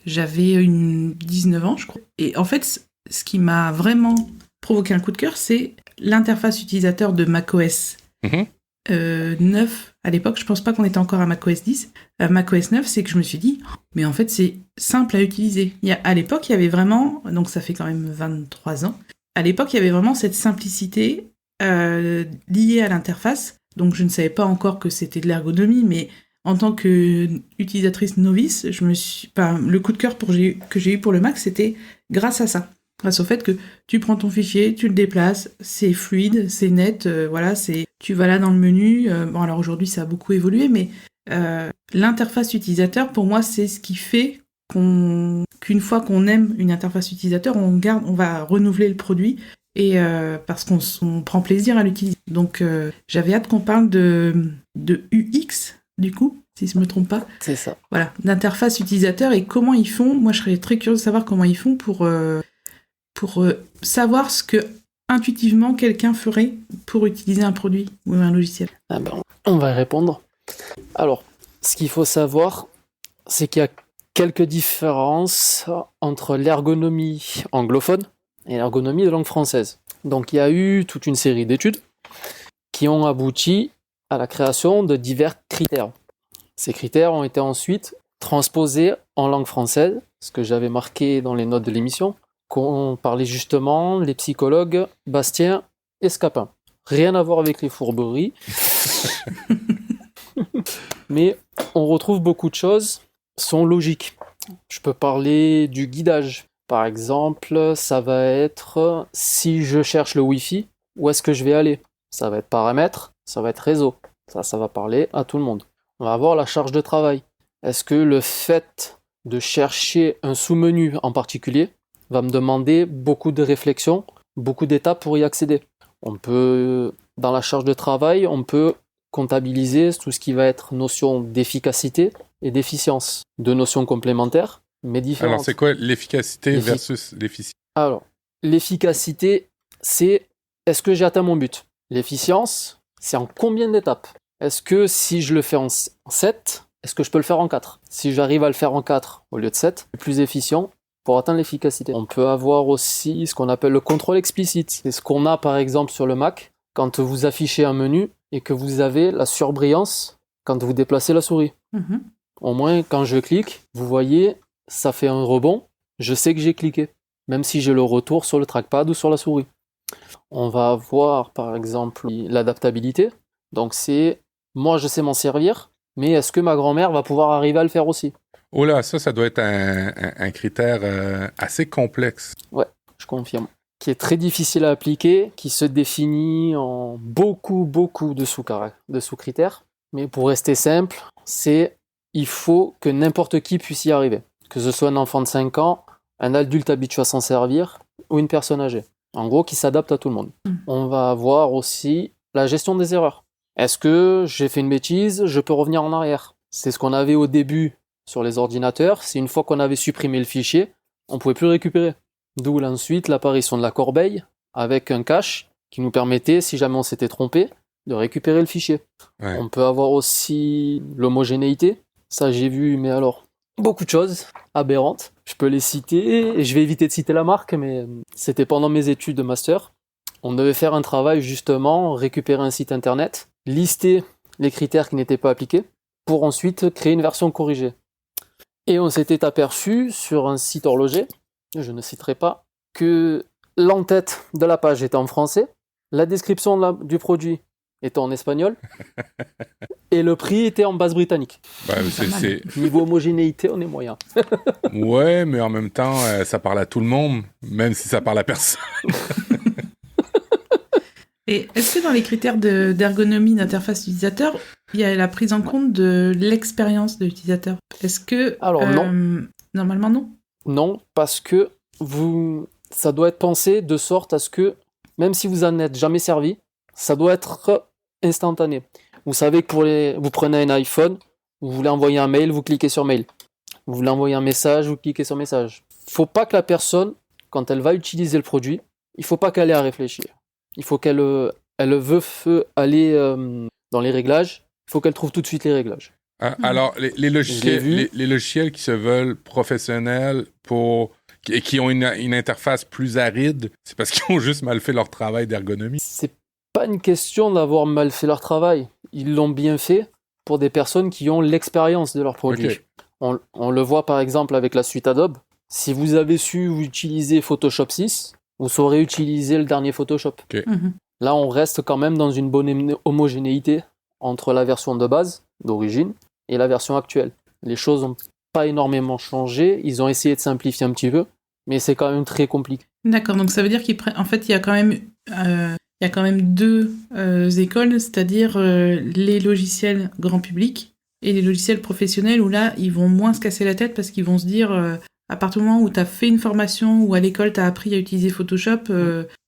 j'avais 19 ans, je crois. Et en fait, ce qui m'a vraiment provoqué un coup de cœur, c'est l'interface utilisateur de macOS 9 à l'époque. Je pense pas qu'on était encore à macOS 10. macOS 9, c'est que je me suis dit, mais en fait, c'est simple à utiliser. À l'époque, il y avait vraiment, donc ça fait quand même 23 ans, à l'époque, il y avait vraiment cette simplicité liée à l'interface. Donc je ne savais pas encore que c'était de l'ergonomie, mais en tant qu'utilisatrice novice, le coup de cœur que j'ai eu pour le Mac, c'était grâce à ça. Grâce au fait que tu prends ton fichier, tu le déplaces, c'est fluide, c'est net, voilà, tu vas là dans le menu. Bon, alors aujourd'hui, ça a beaucoup évolué, mais l'interface utilisateur, pour moi, c'est ce qui fait qu'une fois qu'on aime une interface utilisateur, on va renouveler le produit. Et parce qu'on prend plaisir à l'utiliser. Donc j'avais hâte qu'on parle de UX, du coup, si je ne me trompe pas. C'est ça. Voilà, d'interface utilisateur et comment ils font. Moi, je serais très curieuse de savoir comment ils font pour savoir ce que intuitivement quelqu'un ferait pour utiliser un produit ou un logiciel. Ah ben, on va y répondre. Alors, ce qu'il faut savoir, c'est qu'il y a quelques différences entre l'ergonomie anglophone et l'ergonomie de langue française. Donc il y a eu toute une série d'études qui ont abouti à la création de divers critères. Ces critères ont été ensuite transposés en langue française, ce que j'avais marqué dans les notes de l'émission, qu'on parlait justement les psychologues Bastien et Scapin. Rien à voir avec les fourberies, mais on retrouve beaucoup de choses sont logiques. Je peux parler du guidage. Par exemple, ça va être si je cherche le Wi-Fi, où est-ce que je vais aller? Ça va être paramètres, ça va être réseau. Ça va parler à tout le monde. On va avoir la charge de travail. Est-ce que le fait de chercher un sous-menu en particulier va me demander beaucoup de réflexion, beaucoup d'étapes pour y accéder? Dans la charge de travail, on peut comptabiliser tout ce qui va être notion d'efficacité et d'efficience. Deux notions complémentaires, mais différentes. Alors, c'est quoi l'efficacité versus l'efficience? Alors, l'efficacité, c'est est-ce que j'ai atteint mon but? L'efficience, c'est en combien d'étapes? Est-ce que si je le fais en 7, est-ce que je peux le faire en 4? Si j'arrive à le faire en 4 au lieu de 7, c'est plus efficient pour atteindre l'efficacité. On peut avoir aussi ce qu'on appelle le contrôle explicite. C'est ce qu'on a par exemple sur le Mac quand vous affichez un menu et que vous avez la surbrillance quand vous déplacez la souris. Mhm. Au moins, quand je clique, vous voyez, ça fait un rebond, je sais que j'ai cliqué, même si j'ai le retour sur le trackpad ou sur la souris. On va avoir par exemple l'adaptabilité. Donc c'est, moi je sais m'en servir, mais est-ce que ma grand-mère va pouvoir arriver à le faire aussi? Oh là, ça doit être un critère assez complexe. Ouais, je confirme. Qui est très difficile à appliquer, qui se définit en beaucoup de sous-critères. Mais pour rester simple, c'est il faut que n'importe qui puisse y arriver. Que ce soit un enfant de 5 ans, un adulte habitué à s'en servir, ou une personne âgée. En gros, qui s'adapte à tout le monde. On va avoir aussi la gestion des erreurs. Est-ce que j'ai fait une bêtise, je peux revenir en arrière? C'est ce qu'on avait au début sur les ordinateurs, c'est une fois qu'on avait supprimé le fichier, on ne pouvait plus le récupérer. D'où ensuite l'apparition de la corbeille, avec un cache qui nous permettait, si jamais on s'était trompé, de récupérer le fichier. Ouais. On peut avoir aussi l'homogénéité, ça j'ai vu, mais alors, beaucoup de choses aberrantes. Je peux les citer, et je vais éviter de citer la marque, mais c'était pendant mes études de master. On devait faire un travail justement, récupérer un site internet, lister les critères qui n'étaient pas appliqués, pour ensuite créer une version corrigée. Et on s'était aperçu sur un site horloger, je ne citerai pas, que l'entête de la page était en français, la description du produit était en espagnol, et le prix était en base britannique. Bah, Niveau homogénéité, on est moyen. Ouais, mais en même temps, ça parle à tout le monde, même si ça parle à personne. Et est-ce que dans les critères d'ergonomie d'interface utilisateur, il y a la prise en compte de l'expérience de l'utilisateur? Est-ce que... Alors non. Normalement non. Non, parce que ça doit être pensé de sorte à ce que, même si vous en êtes jamais servi, ça doit être instantané. Vous savez que vous prenez un iPhone, vous voulez envoyer un mail, vous cliquez sur mail. Vous voulez envoyer un message, vous cliquez sur message. Faut pas que la personne, quand elle va utiliser le produit, il faut pas qu'elle ait à réfléchir. Il faut qu'elle veut aller dans les réglages, il faut qu'elle trouve tout de suite les réglages. Alors, les logiciels qui se veulent professionnels et qui ont une interface plus aride, c'est parce qu'ils ont juste mal fait leur travail d'ergonomie. C'est pas une question d'avoir mal fait leur travail. Ils l'ont bien fait pour des personnes qui ont l'expérience de leur produit. Okay. On le voit par exemple avec la suite Adobe. Si vous avez su utiliser Photoshop 6, vous saurez utiliser le dernier Photoshop. Okay. Là, on reste quand même dans une bonne homogénéité entre la version de base, d'origine, et la version actuelle. Les choses n'ont pas énormément changé, ils ont essayé de simplifier un petit peu, mais c'est quand même très compliqué. D'accord, donc ça veut dire en fait, il y a quand même deux écoles, c'est-à-dire les logiciels grand public et les logiciels professionnels où là, ils vont moins se casser la tête parce qu'ils vont se dire, à partir du moment où tu as fait une formation ou à l'école, tu as appris à utiliser Photoshop,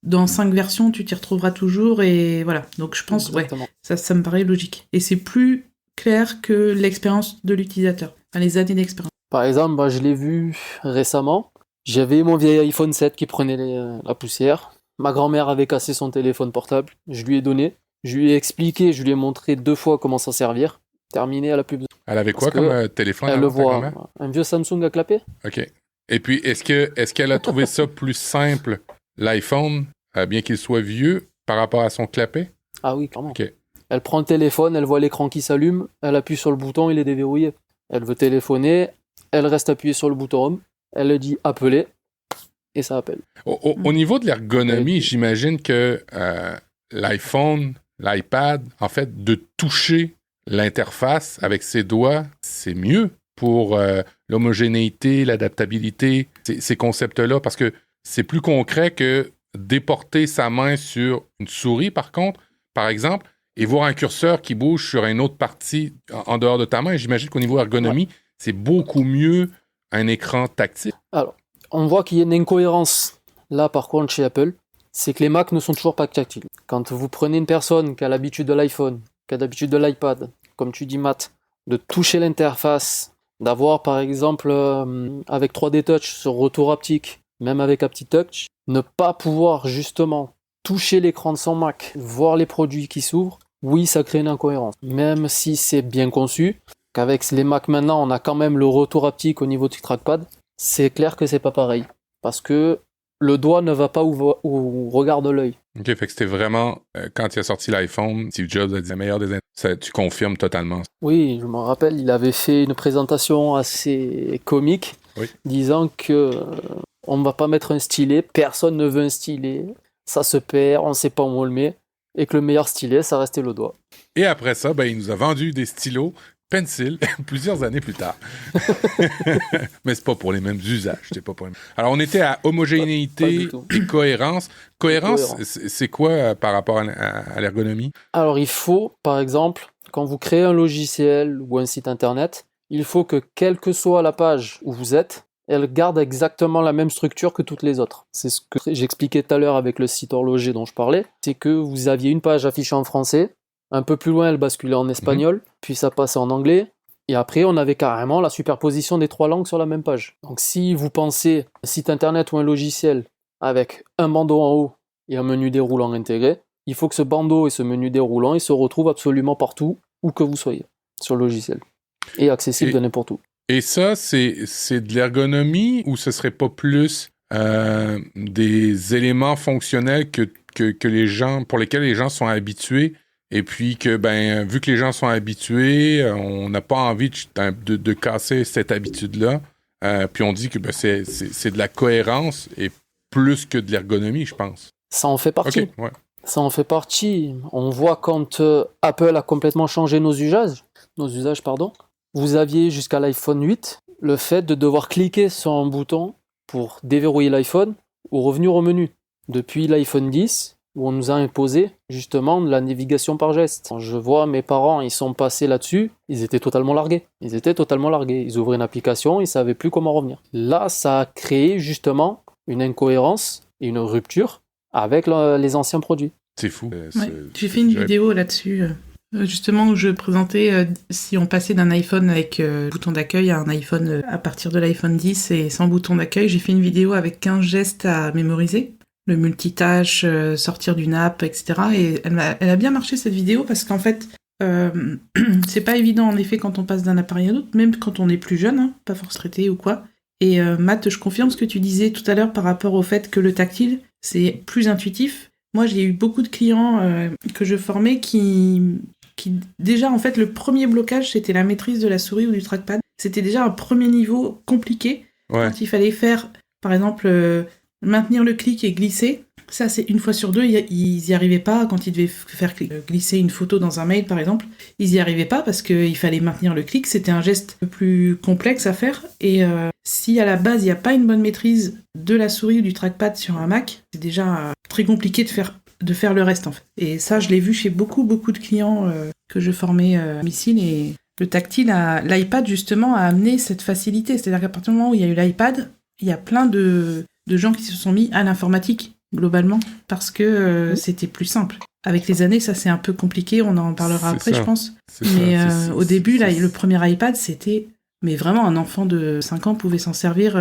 dans 5 versions, tu t'y retrouveras toujours et voilà. Donc je pense, exactement. Ouais, ça me paraît logique. Et c'est plus clair que l'expérience de l'utilisateur, enfin, les années d'expérience. Par exemple, je l'ai vu récemment, j'avais mon vieil iPhone 7 qui prenait la poussière. Ma grand-mère avait cassé son téléphone portable, je lui ai donné, je lui ai expliqué, je lui ai montré 2 fois comment s'en servir. Terminé, elle a plus besoin. Elle avait quoi comme téléphone? Elle le voit, un vieux Samsung à clapper. OK. Et puis, est-ce qu'elle a trouvé ça plus simple, l'iPhone, bien qu'il soit vieux, par rapport à son clapet? Ah oui, clairement. OK. Elle prend le téléphone, elle voit l'écran qui s'allume, elle appuie sur le bouton, il est déverrouillé. Elle veut téléphoner, elle reste appuyée sur le bouton Home, elle dit appeler, et ça appelle. Au niveau de l'ergonomie, j'imagine que l'iPhone, l'iPad, en fait, de toucher l'interface avec ses doigts, c'est mieux pour l'homogénéité, l'adaptabilité, ces concepts-là, parce que c'est plus concret que déporter sa main sur une souris, par exemple, et voir un curseur qui bouge sur une autre partie en dehors de ta main. J'imagine qu'au niveau ergonomie, c'est beaucoup mieux un écran tactile. Alors, on voit qu'il y a une incohérence là, par contre, chez Apple, c'est que les Mac ne sont toujours pas tactiles. Quand vous prenez une personne qui a l'habitude de l'iPhone, cas d'habitude de l'iPad, comme tu dis Matt, de toucher l'interface, d'avoir par exemple avec 3D Touch ce retour haptique, même avec Apti Touch, ne pas pouvoir justement toucher l'écran de son Mac, voir les produits qui s'ouvrent, oui, ça crée une incohérence. Même si c'est bien conçu, qu'avec les Mac maintenant, on a quand même le retour haptique au niveau du trackpad, c'est clair que c'est pas pareil. Parce que le doigt ne va pas où regarde l'œil. OK, fait que c'était vraiment, quand il a sorti l'iPhone, Steve Jobs a dit la meilleure des... tu confirmes totalement. Oui, je me rappelle, il avait fait une présentation assez comique, disant que on ne va pas mettre un stylet, personne ne veut un stylet, ça se perd, on ne sait pas où on le met, et que le meilleur stylet, ça restait le doigt. Et après ça, il nous a vendu des stylos Pencil plusieurs années plus tard. Mais c'est pas pour les mêmes usages. C'est pas pour les mêmes... Alors, on était à homogénéité et cohérence. Cohérence, c'est quoi par rapport à l'ergonomie? Alors, il faut, par exemple, quand vous créez un logiciel ou un site internet, il faut que, quelle que soit la page où vous êtes, elle garde exactement la même structure que toutes les autres. C'est ce que j'expliquais tout à l'heure avec le site horloger dont je parlais. C'est que vous aviez une page affichée en français, un peu plus loin, elle basculait en espagnol, puis ça passait en anglais, et après, on avait carrément la superposition des 3 langues sur la même page. Donc si vous pensez un site internet ou un logiciel avec un bandeau en haut et un menu déroulant intégré, il faut que ce bandeau et ce menu déroulant ils se retrouvent absolument partout, où que vous soyez, sur le logiciel, et accessible de n'importe où. Et ça, c'est de l'ergonomie, ou ce serait pas plus des éléments fonctionnels que les gens, pour lesquels les gens sont habitués? Et puis que, vu que les gens sont habitués, on n'a pas envie de casser cette habitude-là. Puis on dit que c'est de la cohérence et plus que de l'ergonomie, je pense. Ça en fait partie. Okay, ouais. Ça en fait partie. On voit quand Apple a complètement changé nos usages, vous aviez jusqu'à l'iPhone 8 le fait de devoir cliquer sur un bouton pour déverrouiller l'iPhone ou revenir au menu. Depuis l'iPhone 10, où on nous a imposé justement de la navigation par geste. Quand je vois mes parents, ils sont passés là-dessus, ils étaient totalement largués. Ils ouvraient une application, ils ne savaient plus comment revenir. Là, ça a créé justement une incohérence et une rupture avec les anciens produits. C'est fou. J'ai fait une vidéo là-dessus, justement où je présentais si on passait d'un iPhone avec bouton d'accueil à un iPhone à partir de l'iPhone 10 et sans bouton d'accueil. J'ai fait une vidéo avec 15 gestes à mémoriser. Le multitâche, sortir d'une app, etc. Et elle a bien marché cette vidéo parce qu'en fait, c'est pas évident en effet quand on passe d'un appareil à l'autre, même quand on est plus jeune, pas forcément traité ou quoi. Et Matt, je confirme ce que tu disais tout à l'heure par rapport au fait que le tactile, c'est plus intuitif. Moi, j'ai eu beaucoup de clients que je formais qui déjà, en fait, le premier blocage, c'était la maîtrise de la souris ou du trackpad. C'était déjà un premier niveau compliqué. Ouais. Quand il fallait faire, par exemple... maintenir le clic et glisser, ça c'est une fois sur deux, ils y arrivaient pas quand ils devaient faire glisser une photo dans un mail par exemple, ils y arrivaient pas parce qu'il fallait maintenir le clic, c'était un geste plus complexe à faire et si à la base il n'y a pas une bonne maîtrise de la souris ou du trackpad sur un Mac, c'est déjà très compliqué de faire le reste en fait. Et ça je l'ai vu chez beaucoup de clients que je formais à domicile et le tactile, l'iPad justement a amené cette facilité, c'est-à-dire qu'à partir du moment où il y a eu l'iPad, il y a plein de gens qui se sont mis à l'informatique, globalement, parce que c'était plus simple. Avec les années, ça c'est un peu compliqué, on en parlera après, je pense. Mais au début, le premier iPad, c'était... Mais vraiment, un enfant de 5 ans pouvait s'en servir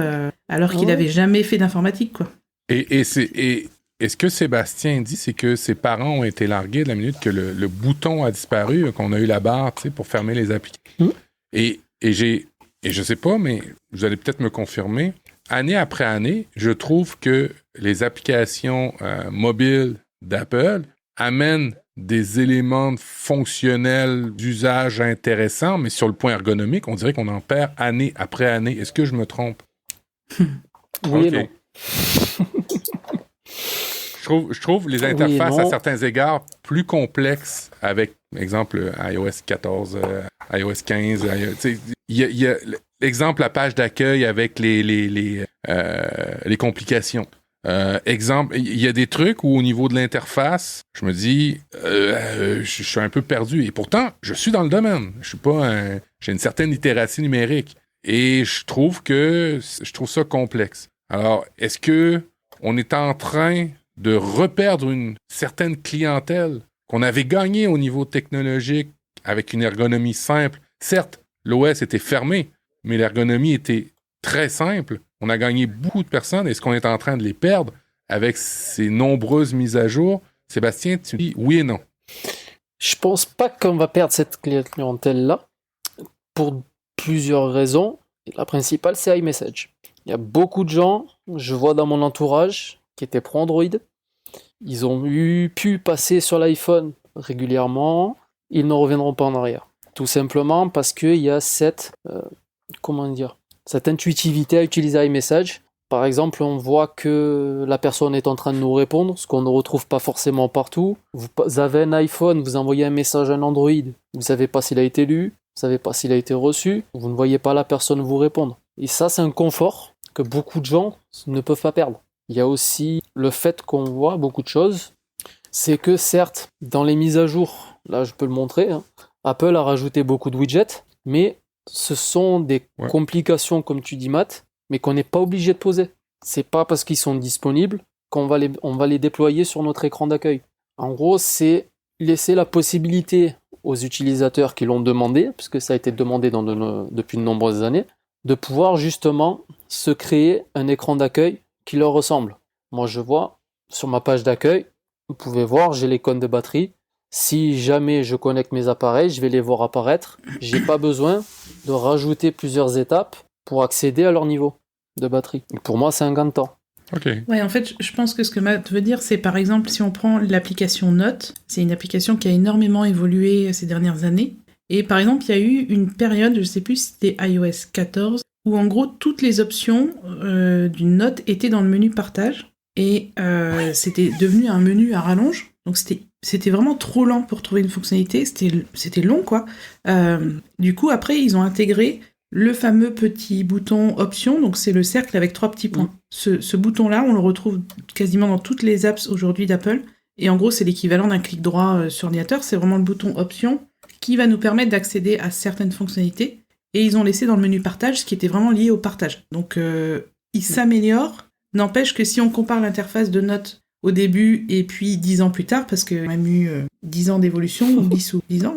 alors qu'il n'avait jamais fait d'informatique, quoi. Et ce que Sébastien dit, c'est que ses parents ont été largués de la minute que le bouton a disparu, qu'on a eu la barre, pour fermer les applications. Et je sais pas, mais vous allez peut-être me confirmer, année après année, je trouve que les applications mobiles d'Apple amènent des éléments fonctionnels d'usage intéressants, mais sur le point ergonomique, on dirait qu'on en perd année après année. Est-ce que je me trompe? Oui et non. Je trouve les interfaces à certains égards plus complexes avec, exemple, iOS 14, iOS 15. Il y a exemple, la page d'accueil avec les complications. Exemple, il y a des trucs où au niveau de l'interface, je me dis, je suis un peu perdu. Et pourtant, je suis dans le domaine. J'ai une certaine littératie numérique. Et je trouve ça complexe. Alors, est-ce que on est en train de reperdre une certaine clientèle qu'on avait gagné au niveau technologique avec une ergonomie simple. Certes, l'OS était fermé, mais l'ergonomie était très simple. On a gagné beaucoup de personnes. Est-ce qu'on est en train de les perdre avec ces nombreuses mises à jour? Sébastien, tu dis oui et non. Je pense pas qu'on va perdre cette clientèle-là pour plusieurs raisons. La principale, c'est iMessage. Il y a beaucoup de gens, je vois dans mon entourage, qui étaient pro Android. Ils ont pu passer sur l'iPhone régulièrement. Ils ne reviendront pas en arrière. Tout simplement parce qu'il y a cette intuitivité à utiliser iMessage. Par exemple, on voit que la personne est en train de nous répondre, ce qu'on ne retrouve pas forcément partout. Vous avez un iPhone, vous envoyez un message à un Android, vous ne savez pas s'il a été lu, vous ne savez pas s'il a été reçu, vous ne voyez pas la personne vous répondre. Et ça, c'est un confort que beaucoup de gens ne peuvent pas perdre. Il y a aussi le fait qu'on voit beaucoup de choses, c'est que certes, dans les mises à jour, là je peux le montrer, Apple a rajouté beaucoup de widgets, mais ce sont des complications, comme tu dis Matt, mais qu'on n'est pas obligé de poser. C'est pas parce qu'ils sont disponibles qu'on va les déployer sur notre écran d'accueil. En gros, c'est laisser la possibilité aux utilisateurs qui l'ont demandé, puisque ça a été demandé depuis de nombreuses années, de pouvoir justement se créer un écran d'accueil qui leur ressemble. Moi, je vois sur ma page d'accueil, vous pouvez voir, j'ai l'icône de batterie. Si jamais je connecte mes appareils, je vais les voir apparaître. J'ai pas besoin de rajouter plusieurs étapes pour accéder à leur niveau de batterie. Et pour moi, c'est un gain de temps. OK. Ouais, en fait, je pense que ce que Matt veut dire, c'est par exemple, si on prend l'application Note, c'est une application qui a énormément évolué ces dernières années. Et par exemple, il y a eu une période, je ne sais plus si c'était iOS 14, où en gros, toutes les options d'une note étaient dans le menu partage. Et c'était devenu un menu à rallonge. Donc c'était vraiment trop lent pour trouver une fonctionnalité. C'était long, quoi. Du coup, après, ils ont intégré le fameux petit bouton option, donc c'est le cercle avec 3 petits points. Ce bouton-là, on le retrouve quasiment dans toutes les apps aujourd'hui d'Apple. Et en gros, c'est l'équivalent d'un clic droit sur ordinateur. C'est vraiment le bouton option qui va nous permettre d'accéder à certaines fonctionnalités. Et ils ont laissé dans le menu partage ce qui était vraiment lié au partage. Donc, ils s'améliorent. N'empêche que si on compare l'interface de Note au début et puis 10 ans plus tard, parce qu'il y a même eu 10 ans d'évolution, ou 10 ou 10 ans,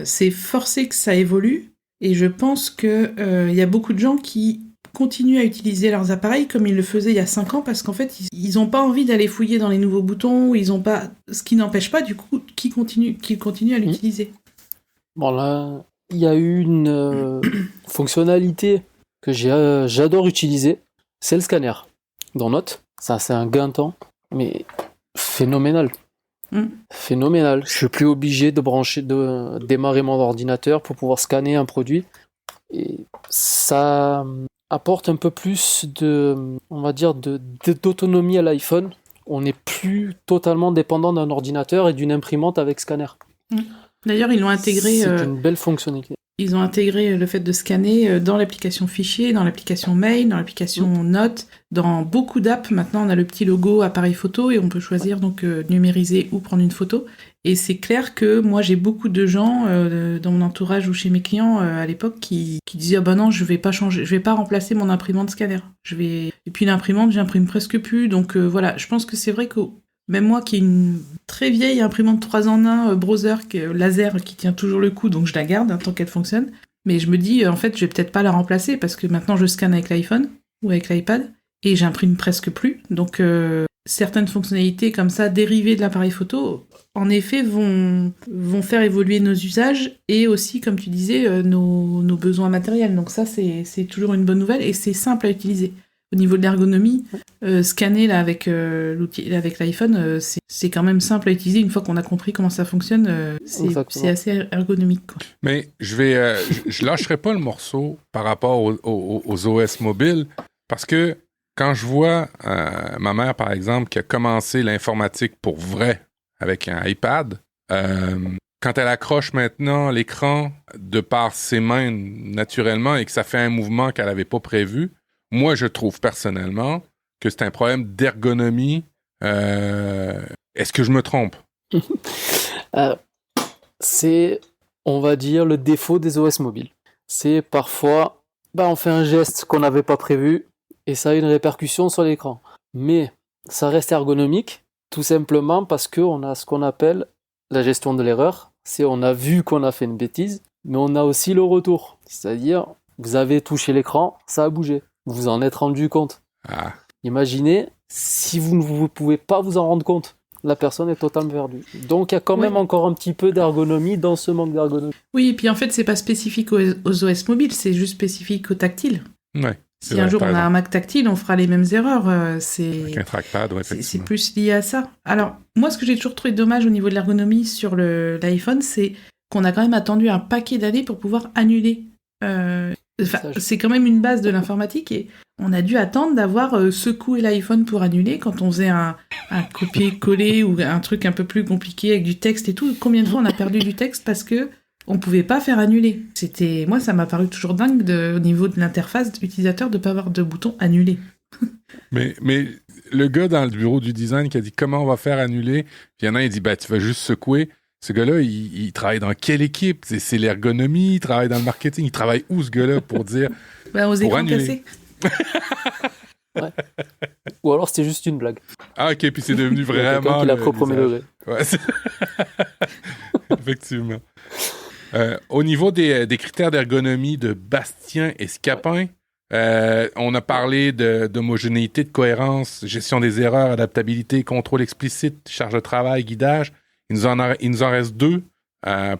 c'est forcé que ça évolue. Et je pense qu'il y a beaucoup de gens qui continuent à utiliser leurs appareils comme ils le faisaient il y a 5 ans, parce qu'en fait, ils n'ont pas envie d'aller fouiller dans les nouveaux boutons, ils ont pas... ce qui n'empêche pas, du coup, qu'ils continuent à l'utiliser. Bon, là, il y a eu une fonctionnalité que j'adore utiliser, c'est le scanner. Dans Note, ça c'est un gain de temps, mais phénoménal. Phénoménal. Je suis plus obligé de démarrer mon ordinateur pour pouvoir scanner un produit. Et ça apporte un peu plus d'autonomie à l'iPhone. On n'est plus totalement dépendant d'un ordinateur et d'une imprimante avec scanner. D'ailleurs, ils l'ont intégré. C'est une belle fonctionnalité. Ils ont intégré le fait de scanner dans l'application Fichier, dans l'application Mail, dans l'application Notes, dans beaucoup d'apps. Maintenant, on a le petit logo appareil photo et on peut choisir donc numériser ou prendre une photo. Et c'est clair que moi, j'ai beaucoup de gens dans mon entourage ou chez mes clients à l'époque qui disaient « Ah ben non, je vais pas changer, je vais pas remplacer mon imprimante scanner. Et puis l'imprimante, j'imprime presque plus. Donc voilà, je pense que c'est vrai que même moi qui ai une très vieille imprimante 3 en 1 browser laser qui tient toujours le coup, donc je la garde tant qu'elle fonctionne. Mais je me dis, en fait, je vais peut-être pas la remplacer parce que maintenant je scanne avec l'iPhone ou avec l'iPad et j'imprime presque plus. Donc certaines fonctionnalités comme ça, dérivées de l'appareil photo, en effet, vont faire évoluer nos usages et aussi, comme tu disais, nos besoins matériels. Donc ça, c'est toujours une bonne nouvelle et c'est simple à utiliser. Au niveau de l'ergonomie, scanner là, avec l'iPhone, c'est quand même simple à utiliser. Une fois qu'on a compris comment ça fonctionne, c'est assez ergonomique, quoi. Mais je lâcherai pas le morceau par rapport aux OS mobiles, parce que quand je vois ma mère, par exemple, qui a commencé l'informatique pour vrai avec un iPad, quand elle accroche maintenant l'écran de par ses mains naturellement et que ça fait un mouvement qu'elle n'avait pas prévu, moi, je trouve personnellement que c'est un problème d'ergonomie. Est-ce que je me trompe? C'est, on va dire, le défaut des OS mobiles. C'est parfois, on fait un geste qu'on n'avait pas prévu et ça a une répercussion sur l'écran. Mais ça reste ergonomique, tout simplement parce qu'on a ce qu'on appelle la gestion de l'erreur, c'est on a vu qu'on a fait une bêtise, mais on a aussi le retour. C'est-à-dire, vous avez touché l'écran, ça a bougé. Vous vous en êtes rendu compte. Ah, Imaginez, si vous ne pouvez pas vous en rendre compte, la personne est totalement perdue. Donc il y a quand même encore un petit peu d'ergonomie dans ce manque d'ergonomie. Oui, et puis en fait, c'est pas spécifique aux OS mobiles, c'est juste spécifique au tactile. ouais. Si un jour on a un Mac tactile, on fera les mêmes erreurs. Avec C'est un trackpad, ouais, c'est effectivement. plus lié à ça. Alors, moi, ce que j'ai toujours trouvé dommage au niveau de l'ergonomie sur l'iPhone, c'est qu'on a quand même attendu un paquet d'années pour pouvoir annuler. Enfin, Ça, c'est quand même une base de l'informatique et on a dû attendre d'avoir secoué l'iPhone pour annuler quand on faisait un copier-coller ou un truc un peu plus compliqué avec du texte et tout. Combien de fois on a perdu du texte parce que on pouvait pas faire annuler. Moi, ça m'a paru toujours dingue au niveau de l'interface de l'utilisateur de pas avoir de bouton annuler. Mais le gars dans le bureau du design qui a dit comment on va faire annuler, puis il y en a un, il dit tu vas juste secouer. Ce gars-là, il travaille dans quelle équipe? C'est l'ergonomie, il travaille dans le marketing, il travaille où ce gars-là pour dire Aux pour écrans annuler. cassés. Ouais. Ou alors c'était juste une blague. Ah ok, puis c'est devenu Il y a quelqu'un vraiment qui l'a pris au premier l'usage. degré. Ouais, effectivement. Au niveau des critères d'ergonomie de Bastien et Scapin, on a parlé d'homogénéité, de cohérence, gestion des erreurs, adaptabilité, contrôle explicite, charge de travail, guidage. Il nous en reste 2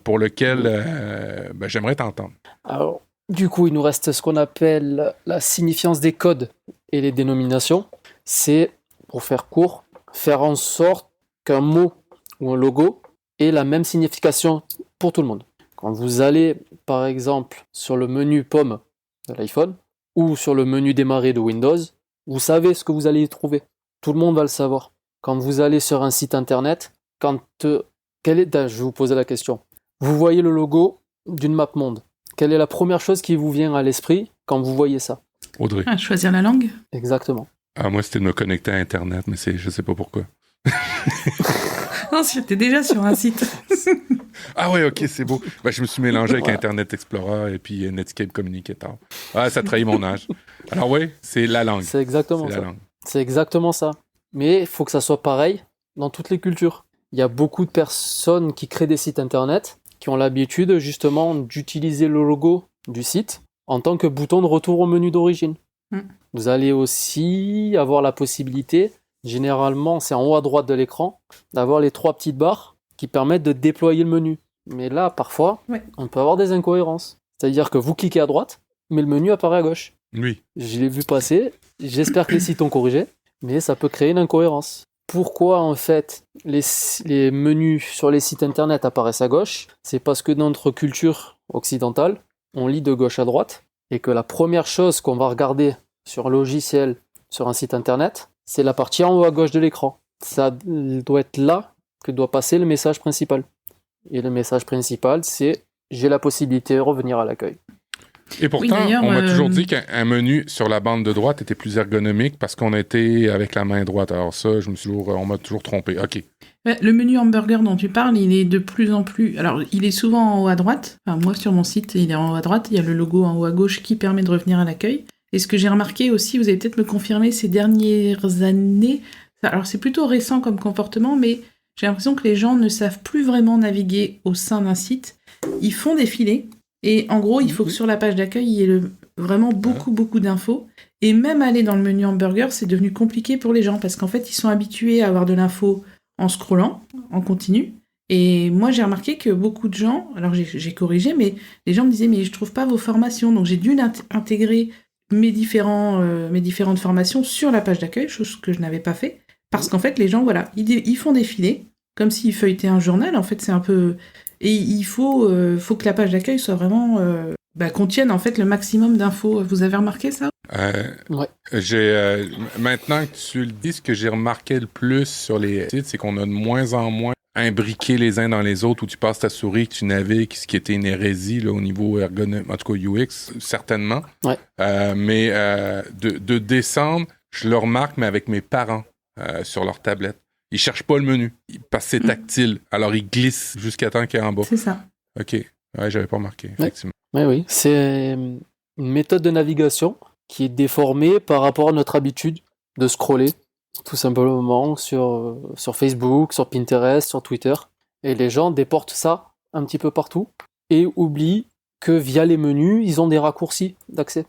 pour lesquels j'aimerais t'entendre. Alors, du coup, il nous reste ce qu'on appelle la signifiance des codes et les dénominations. C'est, pour faire court, faire en sorte qu'un mot ou un logo ait la même signification pour tout le monde. Quand vous allez, par exemple, sur le menu pomme de l'iPhone ou sur le menu démarrer de Windows, vous savez ce que vous allez y trouver. Tout le monde va le savoir. Quand vous allez sur un site internet, je vais vous poser la question. Vous voyez le logo d'une map monde. Quelle est la première chose qui vous vient à l'esprit quand vous voyez ça? Audrey. Choisir la langue. Exactement. Ah, moi, c'était de me connecter à Internet, mais je sais pas pourquoi. Non, j'étais déjà sur un site. Ah ouais, ok, c'est beau. Je me suis mélangé avec Internet Explorer et puis Netscape Communicator. Ah, ça trahit mon âge. Alors ouais, c'est la langue. C'est exactement C'est ça. la langue. C'est exactement ça. Mais il faut que ça soit pareil dans toutes les cultures. Il y a beaucoup de personnes qui créent des sites internet qui ont l'habitude justement d'utiliser le logo du site en tant que bouton de retour au menu d'origine. Vous allez aussi avoir la possibilité, généralement c'est en haut à droite de l'écran, d'avoir les 3 petites barres qui permettent de déployer le menu. Mais là, parfois, on peut avoir des incohérences. C'est-à-dire que vous cliquez à droite, mais le menu apparaît à gauche. Oui. Je l'ai vu passer, j'espère que les sites ont corrigé, mais ça peut créer une incohérence. Pourquoi en fait les menus sur les sites internet apparaissent à gauche? C'est parce que dans notre culture occidentale, on lit de gauche à droite, et que la première chose qu'on va regarder sur un logiciel, sur un site internet, c'est la partie en haut à gauche de l'écran. Ça doit être là que doit passer le message principal. Et le message principal, c'est « j'ai la possibilité de revenir à l'accueil ». Et pourtant, on m'a toujours dit qu'un menu sur la bande de droite était plus ergonomique parce qu'on était avec la main droite. Alors ça, on m'a toujours trompé. OK. Le menu hamburger dont tu parles, il est de plus en plus... Alors, il est souvent en haut à droite. Enfin, moi, sur mon site, il est en haut à droite. Il y a le logo en haut à gauche qui permet de revenir à l'accueil. Et ce que j'ai remarqué aussi, vous allez peut-être me confirmer, ces dernières années... Alors, c'est plutôt récent comme comportement, mais j'ai l'impression que les gens ne savent plus vraiment naviguer au sein d'un site. Ils font défiler. Et en gros, il faut que sur la page d'accueil, il y ait vraiment beaucoup d'infos. Et même aller dans le menu hamburger, c'est devenu compliqué pour les gens parce qu'en fait, ils sont habitués à avoir de l'info en scrollant, en continu. Et moi, j'ai remarqué que beaucoup de gens, alors j'ai corrigé, mais les gens me disaient « mais je trouve pas vos formations ». Donc j'ai dû intégrer mes différentes formations sur la page d'accueil, chose que je n'avais pas fait. Parce qu'en fait, les gens, voilà, ils font défiler, comme s'ils feuilletaient un journal. En fait, c'est un peu... Et il faut que la page d'accueil soit vraiment... contienne en fait le maximum d'infos. Vous avez remarqué ça? Ouais. Maintenant que tu le dis, ce que j'ai remarqué le plus sur les sites, c'est qu'on a de moins en moins imbriqués les uns dans les autres, où tu passes ta souris, que tu navigues, ce qui était une hérésie là, au niveau ergonomique, en tout cas UX, certainement. Ouais. Mais de descendre, je le remarque, mais avec mes parents sur leur tablette. Ils cherchent pas le menu parce que c'est tactile. Alors ils glissent jusqu'à temps qu'il est en bas. C'est ça. OK. Ouais, j'avais pas remarqué, effectivement. Oui. C'est une méthode de navigation qui est déformée par rapport à notre habitude de scroller, tout simplement sur Facebook, sur Pinterest, sur Twitter. Et les gens déportent ça un petit peu partout et oublient que via les menus, ils ont des raccourcis d'accès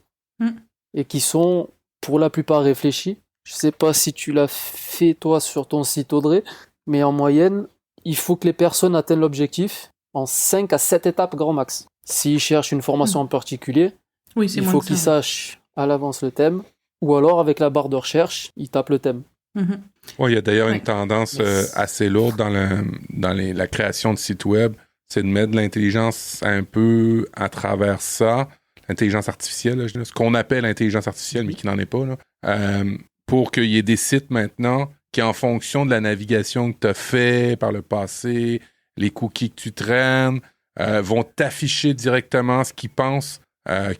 et qui sont pour la plupart réfléchis. Je sais pas si tu l'as fait toi sur ton site Audrey, mais en moyenne, il faut que les personnes atteignent l'objectif en 5 à 7 étapes grand max. S'ils cherchent une formation en particulier, Oui, c'est il moins faut que qu'ils ça. sachent à l'avance le thème, ou alors avec la barre de recherche, ils tapent le thème. Mhm. Ouais, il y a d'ailleurs Ouais. une tendance Yes. assez lourde dans la création de sites web, c'est de mettre de l'intelligence un peu à travers ça, l'intelligence artificielle, là, ce qu'on appelle l'intelligence artificielle, mais qui n'en est pas, là, pour qu'il y ait des sites maintenant qui, en fonction de la navigation que tu as fait par le passé, les cookies que tu traînes, vont t'afficher directement ce qu'ils pensent,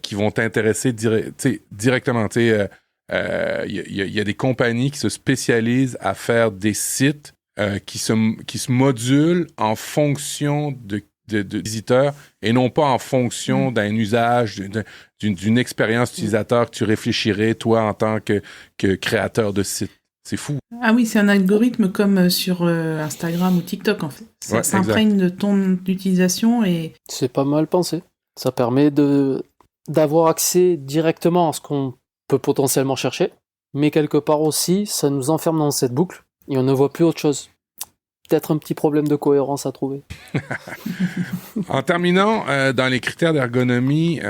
qui vont t'intéresser directement. Il y a des compagnies qui se spécialisent à faire des sites qui se modulent en fonction de visiteurs et non pas en fonction d'un usage, d'une expérience utilisateur que tu réfléchirais, toi, en tant que créateur de site. C'est fou. Ah oui, c'est un algorithme comme sur Instagram ou TikTok, en fait. Ça Ouais, s'imprègne de ton utilisation et... C'est pas mal pensé. Ça permet d'avoir accès directement à ce qu'on peut potentiellement chercher, mais quelque part aussi, ça nous enferme dans cette boucle et on ne voit plus autre chose. Peut-être un petit problème de cohérence à trouver. En terminant, dans les critères d'ergonomie,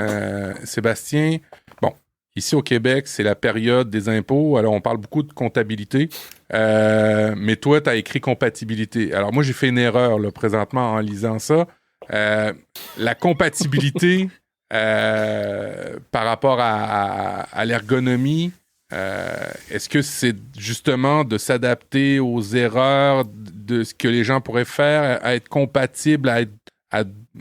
Sébastien, bon, ici au Québec, c'est la période des impôts, alors on parle beaucoup de comptabilité, mais toi, tu as écrit compatibilité. Alors moi, j'ai fait une erreur là, présentement en lisant ça. La compatibilité par rapport à l'ergonomie, est-ce que c'est justement de s'adapter aux erreurs de ce que les gens pourraient faire, à être compatible,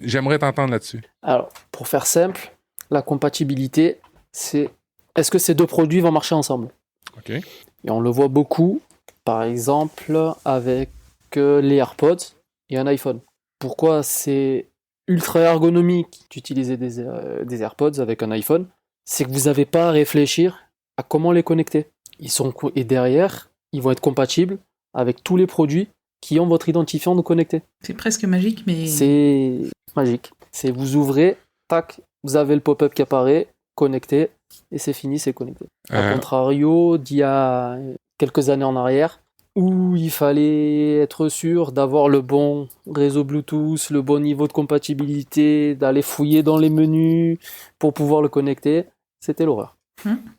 J'aimerais t'entendre là-dessus. Alors, pour faire simple, la compatibilité, c'est est-ce que ces deux produits vont marcher ensemble? OK. Et on le voit beaucoup, par exemple, avec les AirPods et un iPhone. Pourquoi c'est ultra ergonomique d'utiliser des AirPods avec un iPhone? C'est que vous n'avez pas à réfléchir à comment les connecter. Et derrière, ils vont être compatibles avec tous les produits qui ont votre identifiant de connecté. C'est presque magique, mais... C'est magique. C'est vous ouvrez, tac, vous avez le pop-up qui apparaît, connecté, et c'est fini, c'est connecté. A contrario d'il y a quelques années en arrière, où il fallait être sûr d'avoir le bon réseau Bluetooth, le bon niveau de compatibilité, d'aller fouiller dans les menus pour pouvoir le connecter, c'était l'horreur.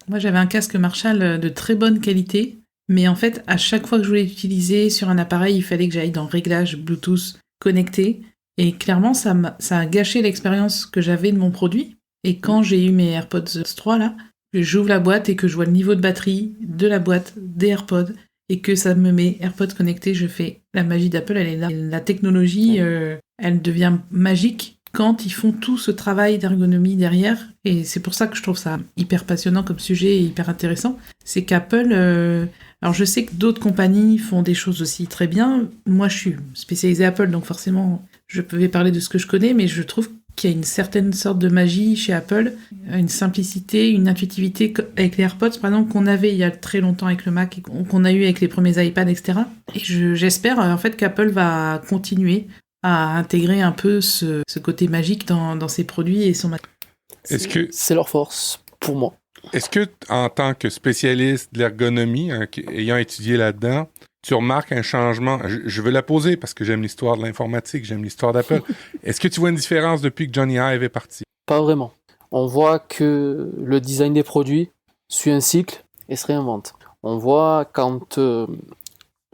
Moi, j'avais un casque Marshall de très bonne qualité, mais en fait, à chaque fois que je voulais l'utiliser sur un appareil, il fallait que j'aille dans Réglages Bluetooth connecté, et clairement, ça a gâché l'expérience que j'avais de mon produit. Et quand j'ai eu mes AirPods 3, là, j'ouvre la boîte et que je vois le niveau de batterie de la boîte des AirPods, et que ça me met AirPods connectés, je fais la magie d'Apple, elle est là. La technologie, elle devient magique quand ils font tout ce travail d'ergonomie derrière, et c'est pour ça que je trouve ça hyper passionnant comme sujet et hyper intéressant, c'est qu'Apple... Alors je sais que d'autres compagnies font des choses aussi très bien, moi je suis spécialisée Apple, donc forcément je vais parler de ce que je connais, mais je trouve qu'il y a une certaine sorte de magie chez Apple, une simplicité, une intuitivité avec les AirPods, par exemple, qu'on avait il y a très longtemps avec le Mac, et qu'on a eu avec les premiers iPads, etc. Et j'espère en fait qu'Apple va continuer à intégrer un peu ce côté magique dans ses produits et son matériel. C'est leur force, pour moi. Est-ce que, en tant que spécialiste de l'ergonomie, ayant étudié là-dedans, tu remarques un changement? Je veux la poser parce que j'aime l'histoire de l'informatique, j'aime l'histoire d'Apple. Est-ce que tu vois une différence depuis que Johnny Ive est parti? Pas vraiment. On voit que le design des produits suit un cycle et se réinvente. On voit quand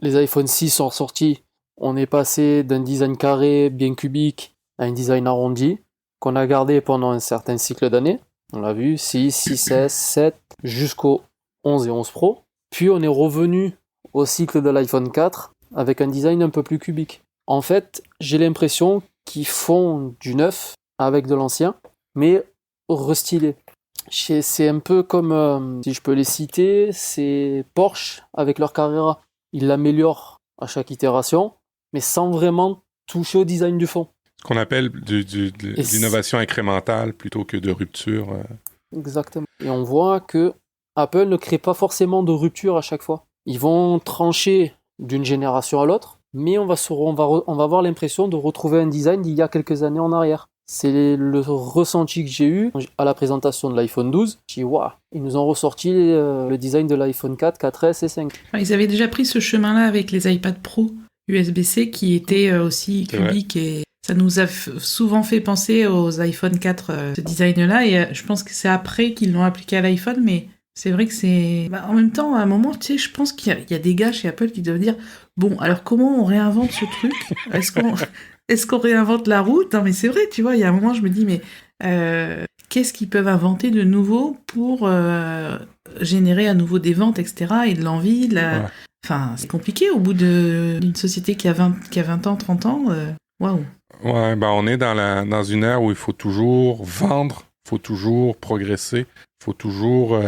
les iPhone 6 sont sortis, on est passé d'un design carré, bien cubique, à un design arrondi, qu'on a gardé pendant un certain cycle d'années. On l'a vu, 6, 6S, 7, jusqu'au 11 et 11 Pro. Puis on est revenu au cycle de l'iPhone 4 avec un design un peu plus cubique. En fait, j'ai l'impression qu'ils font du neuf avec de l'ancien, mais restylé. C'est un peu comme, si je peux les citer, c'est Porsche avec leur Carrera. Ils l'améliorent à chaque itération, mais sans vraiment toucher au design du fond. Ce qu'on appelle l'innovation incrémentale plutôt que de rupture. Exactement. Et on voit que Apple ne crée pas forcément de rupture à chaque fois. Ils vont trancher d'une génération à l'autre, mais on va avoir l'impression de retrouver un design d'il y a quelques années en arrière. C'est le ressenti que j'ai eu à la présentation de l'iPhone 12. J'ai dit, waouh, ils nous ont ressorti le design de l'iPhone 4, 4S et 5. Ils avaient déjà pris ce chemin-là avec les iPad Pro USB-C qui étaient aussi cubiques et ça nous a souvent fait penser aux iPhone 4, ce design-là. Et je pense que c'est après qu'ils l'ont appliqué à l'iPhone, mais c'est vrai que c'est... en même temps, à un moment, tu sais, je pense qu'il y a des gars chez Apple qui doivent dire « Bon, alors comment on réinvente ce truc ? Est-ce qu'on réinvente la roue ?» Non, mais c'est vrai, tu vois, il y a un moment, je me dis « Mais qu'est-ce qu'ils peuvent inventer de nouveau pour générer à nouveau des ventes, etc. et de l'envie, Enfin, c'est compliqué au bout d'une société qui a 20 ans, 30 ans. Waouh. Ouais, on est dans une ère où il faut toujours vendre, il faut toujours progresser, il faut toujours...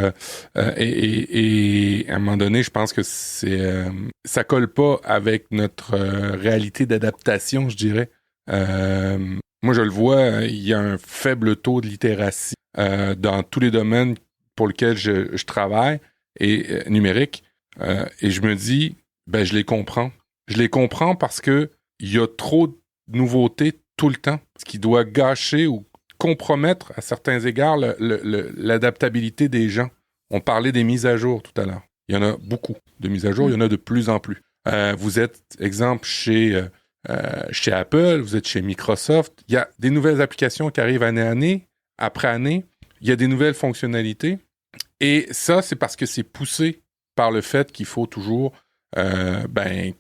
et à un moment donné, je pense que ça colle pas avec notre réalité d'adaptation, je dirais. Moi, je le vois, il y a un faible taux de littératie dans tous les domaines pour lesquels je travaille, et numérique. Et je me dis, je les comprends. Je les comprends parce que il y a trop de nouveautés tout le temps, ce qui doit gâcher ou compromettre à certains égards l'adaptabilité des gens. On parlait des mises à jour tout à l'heure. Il y en a beaucoup de mises à jour, il y en a de plus en plus. Vous êtes, exemple, chez Apple, vous êtes chez Microsoft. Il y a des nouvelles applications qui arrivent année après année. Il y a des nouvelles fonctionnalités. Et ça, c'est parce que c'est poussé par le fait qu'il faut toujours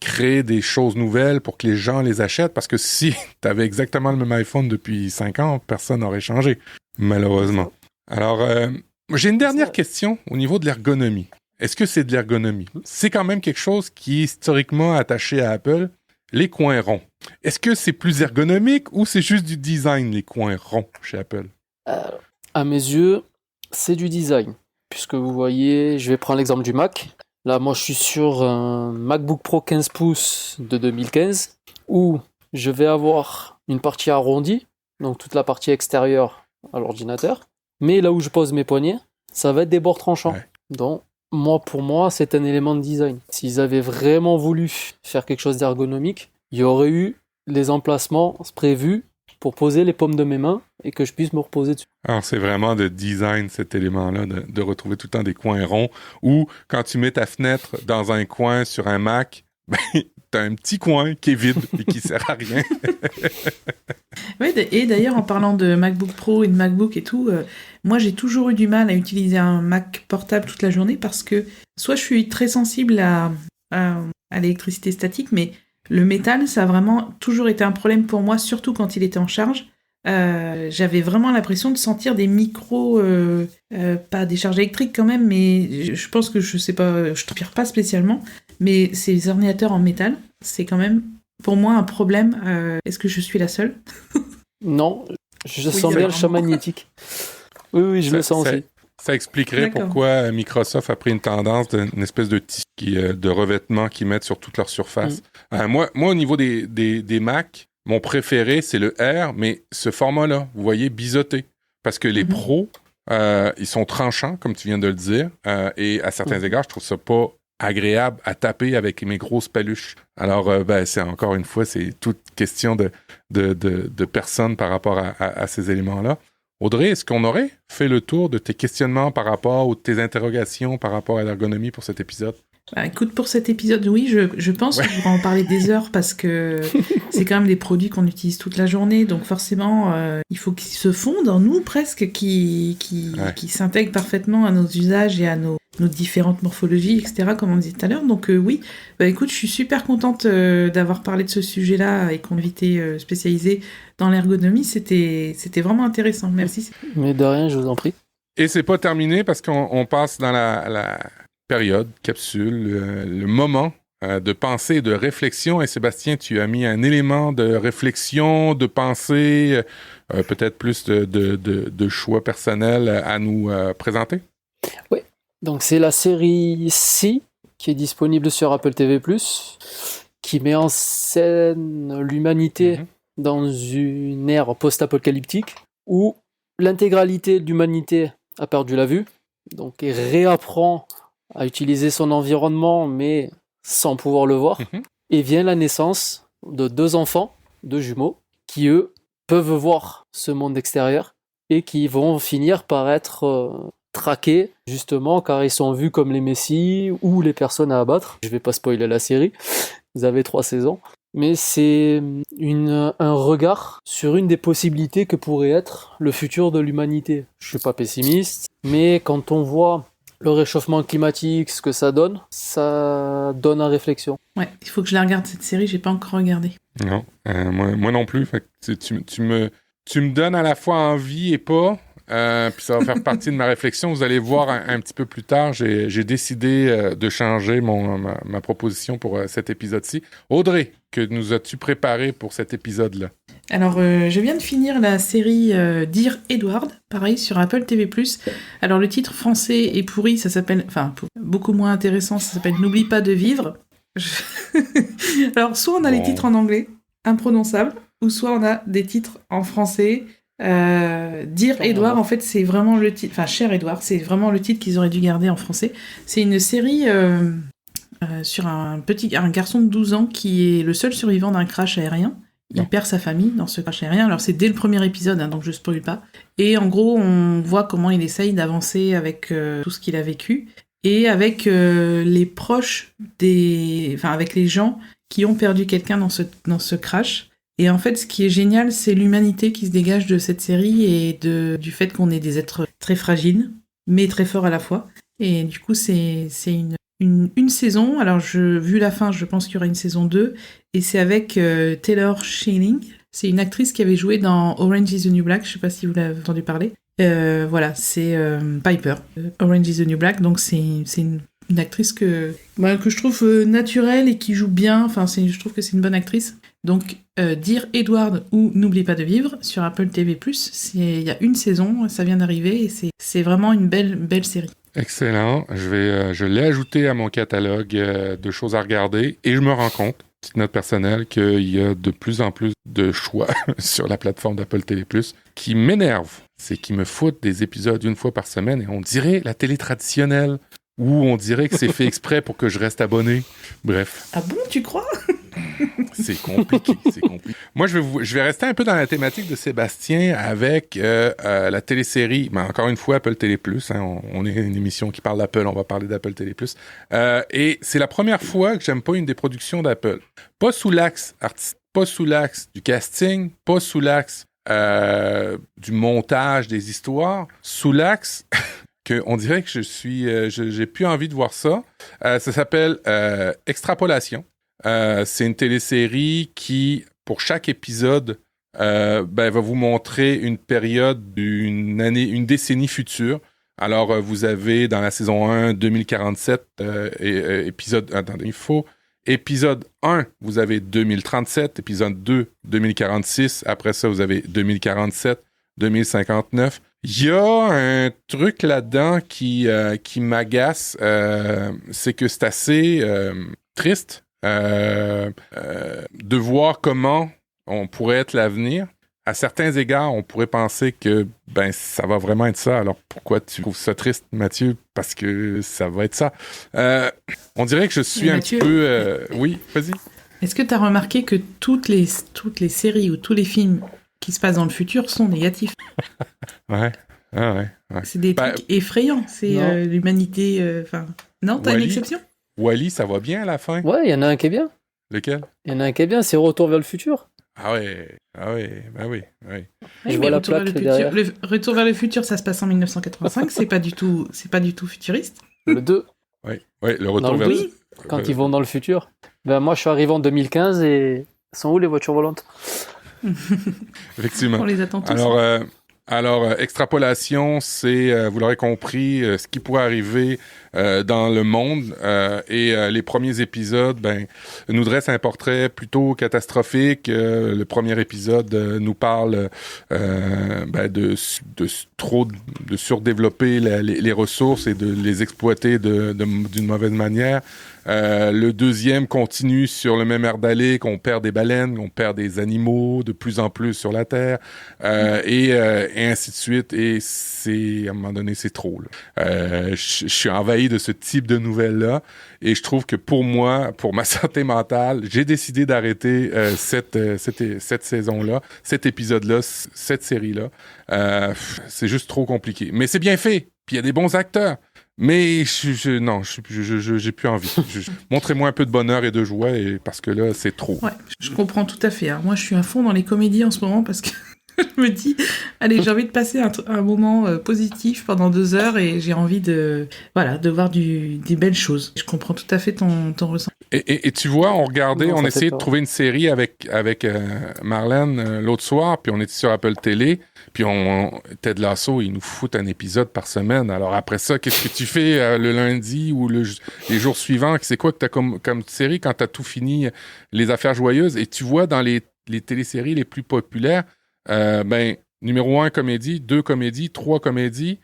créer des choses nouvelles pour que les gens les achètent. Parce que si tu avais exactement le même iPhone depuis 5 ans, personne n'aurait changé, malheureusement. Alors, j'ai une dernière question au niveau de l'ergonomie. Est-ce que c'est de l'ergonomie? C'est quand même quelque chose qui est historiquement attaché à Apple, les coins ronds. Est-ce que c'est plus ergonomique ou c'est juste du design, les coins ronds chez Apple? À mes yeux, c'est du design. Puisque vous voyez, je vais prendre l'exemple du Mac. Là, moi, je suis sur un MacBook Pro 15 pouces de 2015 où je vais avoir une partie arrondie, donc toute la partie extérieure à l'ordinateur. Mais là où je pose mes poignets, ça va être des bords tranchants. Ouais. Donc, pour moi, c'est un élément de design. S'ils avaient vraiment voulu faire quelque chose d'ergonomique, il y aurait eu les emplacements prévus pour poser les paumes de mes mains et que je puisse me reposer dessus. Alors, c'est vraiment de design, cet élément-là, de retrouver tout le temps des coins ronds, où quand tu mets ta fenêtre dans un coin sur un Mac, t'as un petit coin qui est vide et qui sert à rien. Oui, et d'ailleurs, en parlant de MacBook Pro et de MacBook et tout, moi, j'ai toujours eu du mal à utiliser un Mac portable toute la journée parce que soit je suis très sensible à l'électricité statique, mais le métal, ça a vraiment toujours été un problème pour moi, surtout quand il était en charge. J'avais vraiment l'impression de sentir des micros, pas des charges électriques quand même, mais je pense que je sais pas, je transpire pas spécialement, mais ces ordinateurs en métal, c'est quand même pour moi un problème. Est-ce que je suis la seule? Non, je sens bien le champ magnétique. Oui, je le sens aussi. Ça expliquerait pourquoi Microsoft a pris une tendance d'une espèce de tissu de revêtement qu'ils mettent sur toute leur surface. Moi, au niveau des Mac, mon préféré, c'est le R, mais ce format-là, vous voyez, biseauté. Parce que les pros, ils sont tranchants, comme tu viens de le dire, et à certains égards, je trouve ça pas agréable à taper avec mes grosses paluches. Alors, c'est encore une fois, c'est toute question de personnes par rapport à ces éléments-là. Audrey, est-ce qu'on aurait fait le tour de tes questionnements par rapport ou de tes interrogations par rapport à l'ergonomie pour cet épisode? Écoute, pour cet épisode, oui, je pense que je pourrais en parler des heures parce que c'est quand même des produits qu'on utilise toute la journée, donc forcément, il faut qu'ils se fondent en nous presque, qui s'intègrent parfaitement à nos usages et à nos différentes morphologies, etc., comme on disait tout à l'heure. Donc oui, écoute, je suis super contente d'avoir parlé de ce sujet-là et qu'on invité spécialisé dans l'ergonomie. C'était vraiment intéressant. Merci. Mais de rien, je vous en prie. Et c'est pas terminé parce qu'on passe dans la période, capsule, le moment de pensée et de réflexion. Et Sébastien, tu as mis un élément de réflexion, de pensée, peut-être plus de choix personnels à nous présenter? Oui. Donc c'est la série C qui est disponible sur Apple TV+, qui met en scène l'humanité dans une ère post-apocalyptique où l'intégralité de l'humanité a perdu la vue, donc et réapprend à utiliser son environnement mais sans pouvoir le voir. et vient la naissance de 2 enfants, 2 jumeaux, qui eux peuvent voir ce monde extérieur et qui vont finir par être traqués, justement, car ils sont vus comme les messies ou les personnes à abattre. Je vais pas spoiler la série, vous avez 3 saisons. Mais c'est un regard sur une des possibilités que pourrait être le futur de l'humanité. Je suis pas pessimiste, mais quand on voit le réchauffement climatique, ce que ça donne à réflexion. Ouais, il faut que je la regarde cette série, j'ai pas encore regardé. Non, moi non plus. Fait que tu me donnes à la fois envie et pas. Puis ça va faire partie de ma réflexion. Vous allez voir un petit peu plus tard, j'ai décidé de changer ma proposition pour cet épisode-ci. Audrey, que nous as-tu préparé pour cet épisode-là? Alors, je viens de finir la série Dear Edward, pareil, sur Apple TV+. Alors, le titre français est pourri, ça s'appelle... Enfin, beaucoup moins intéressant, ça s'appelle « N'oublie pas de vivre ». Alors, soit on a les titres en anglais, imprononçables, ou soit on a des titres en français... Dear Edward, en fait, c'est vraiment le titre... Enfin, Cher Edward, c'est vraiment le titre qu'ils auraient dû garder en français. C'est une série sur un garçon de 12 ans qui est le seul survivant d'un crash aérien. Il perd sa famille dans ce crash aérien. Alors, c'est dès le premier épisode, donc je spoil pas. Et en gros, on voit comment il essaye d'avancer avec tout ce qu'il a vécu et avec les proches avec les gens qui ont perdu quelqu'un dans ce crash. Et en fait, ce qui est génial, c'est l'humanité qui se dégage de cette série et du fait qu'on est des êtres très fragiles, mais très forts à la fois. Et du coup, c'est une saison. Alors, vu la fin, je pense qu'il y aura une saison 2. Et c'est avec Taylor Schilling. C'est une actrice qui avait joué dans Orange is the New Black. Je sais pas si vous l'avez entendu parler. Voilà, c'est Piper. Orange is the New Black. Donc, c'est une actrice que je trouve naturelle et qui joue bien. Enfin, je trouve que c'est une bonne actrice. Donc, Dear Edward ou N'oublie pas de vivre sur Apple TV+. Il y a une saison, ça vient d'arriver et c'est vraiment une belle série. Excellent. Je l'ai ajouté à mon catalogue de choses à regarder et je me rends compte, petite note personnelle, qu'il y a de plus en plus de choix sur la plateforme d'Apple TV+, qui m'énerve. C'est qu'ils me foutent des épisodes une fois par semaine et on dirait la télé traditionnelle où on dirait que c'est fait exprès pour que je reste abonné. Bref. Ah bon, tu crois ? C'est compliqué. Moi, je vais rester un peu dans la thématique de Sébastien avec la télésérie, mais encore une fois, Apple TV+. On est une émission qui parle d'Apple, on va parler d'Apple TV+. Et c'est la première fois que j'aime pas une des productions d'Apple. Pas sous l'axe artistique, pas sous l'axe du casting, pas sous l'axe du montage des histoires, sous l'axe... on dirait que j'ai plus envie de voir ça. Ça s'appelle Extrapolation. C'est une télésérie qui, pour chaque épisode, va vous montrer une période une décennie future. Alors, vous avez dans la saison 1, 2047, épisode 1, vous avez 2037, épisode 2, 2046. Après ça, vous avez 2047, 2059. Il y a un truc là-dedans qui m'agace, c'est que c'est assez triste de voir comment on pourrait être l'avenir. À certains égards, on pourrait penser que ça va vraiment être ça. Alors pourquoi tu trouves ça triste, Mathieu? Parce que ça va être ça. On dirait que je suis un petit peu... Oui, vas-y. Est-ce que tu as remarqué que toutes les séries ou tous les films qui se passent dans le futur sont négatifs? Ouais. Ah ouais. C'est des trucs effrayants. C'est l'humanité... Non, t'as une exception? Wall-E, ça va bien à la fin? Ouais, il y en a un qui est bien. Lequel? Il y en a un qui est bien, c'est Retour vers le futur. Ah ouais, oui. Je vois la plaque derrière. Le Retour vers le futur, ça se passe en 1985, c'est pas du tout futuriste. Le 2. Oui, le Retour vers le futur. Quand ils vont dans le futur. Moi, je suis arrivé en 2015 et sont où les voitures volantes? Effectivement. On les attend tous. Alors, extrapolation, c'est, vous l'aurez compris, ce qui pourrait arriver dans le monde. Et les premiers épisodes nous dressent un portrait plutôt catastrophique. Le premier épisode nous parle de surdévelopper les ressources et de les exploiter d'une mauvaise manière. Le deuxième continue sur le même air d'aller, qu'on perd des baleines, qu'on perd des animaux de plus en plus sur la Terre, et ainsi de suite. Et à un moment donné, c'est trop. Je suis envahi de ce type de nouvelles-là, et je trouve que pour moi, pour ma santé mentale, j'ai décidé d'arrêter cette saison-là, cet épisode-là, cette série-là. C'est juste trop compliqué. Mais c'est bien fait, puis il y a des bons acteurs. Mais non, j'ai plus envie. Montrez-moi un peu de bonheur et de joie, parce que là, c'est trop. Ouais, je comprends tout à fait. Hein. Moi, je suis à fond dans les comédies en ce moment parce que je me dis, allez, j'ai envie de passer un moment positif pendant 2 heures et j'ai envie de voir des belles choses. Je comprends tout à fait ton ressenti. Et tu vois, on essayait de trouver une série avec Marlène l'autre soir, puis on était sur Apple Télé, puis Ted Lasso, il nous fout un épisode par semaine. Alors après ça, qu'est-ce que tu fais le lundi ou les jours suivants? C'est quoi que t'as comme série quand t'as tout fini, les affaires joyeuses? Et tu vois, dans les téléséries les plus populaires, numéro 1, comédie, 2, comédie, 3, comédie,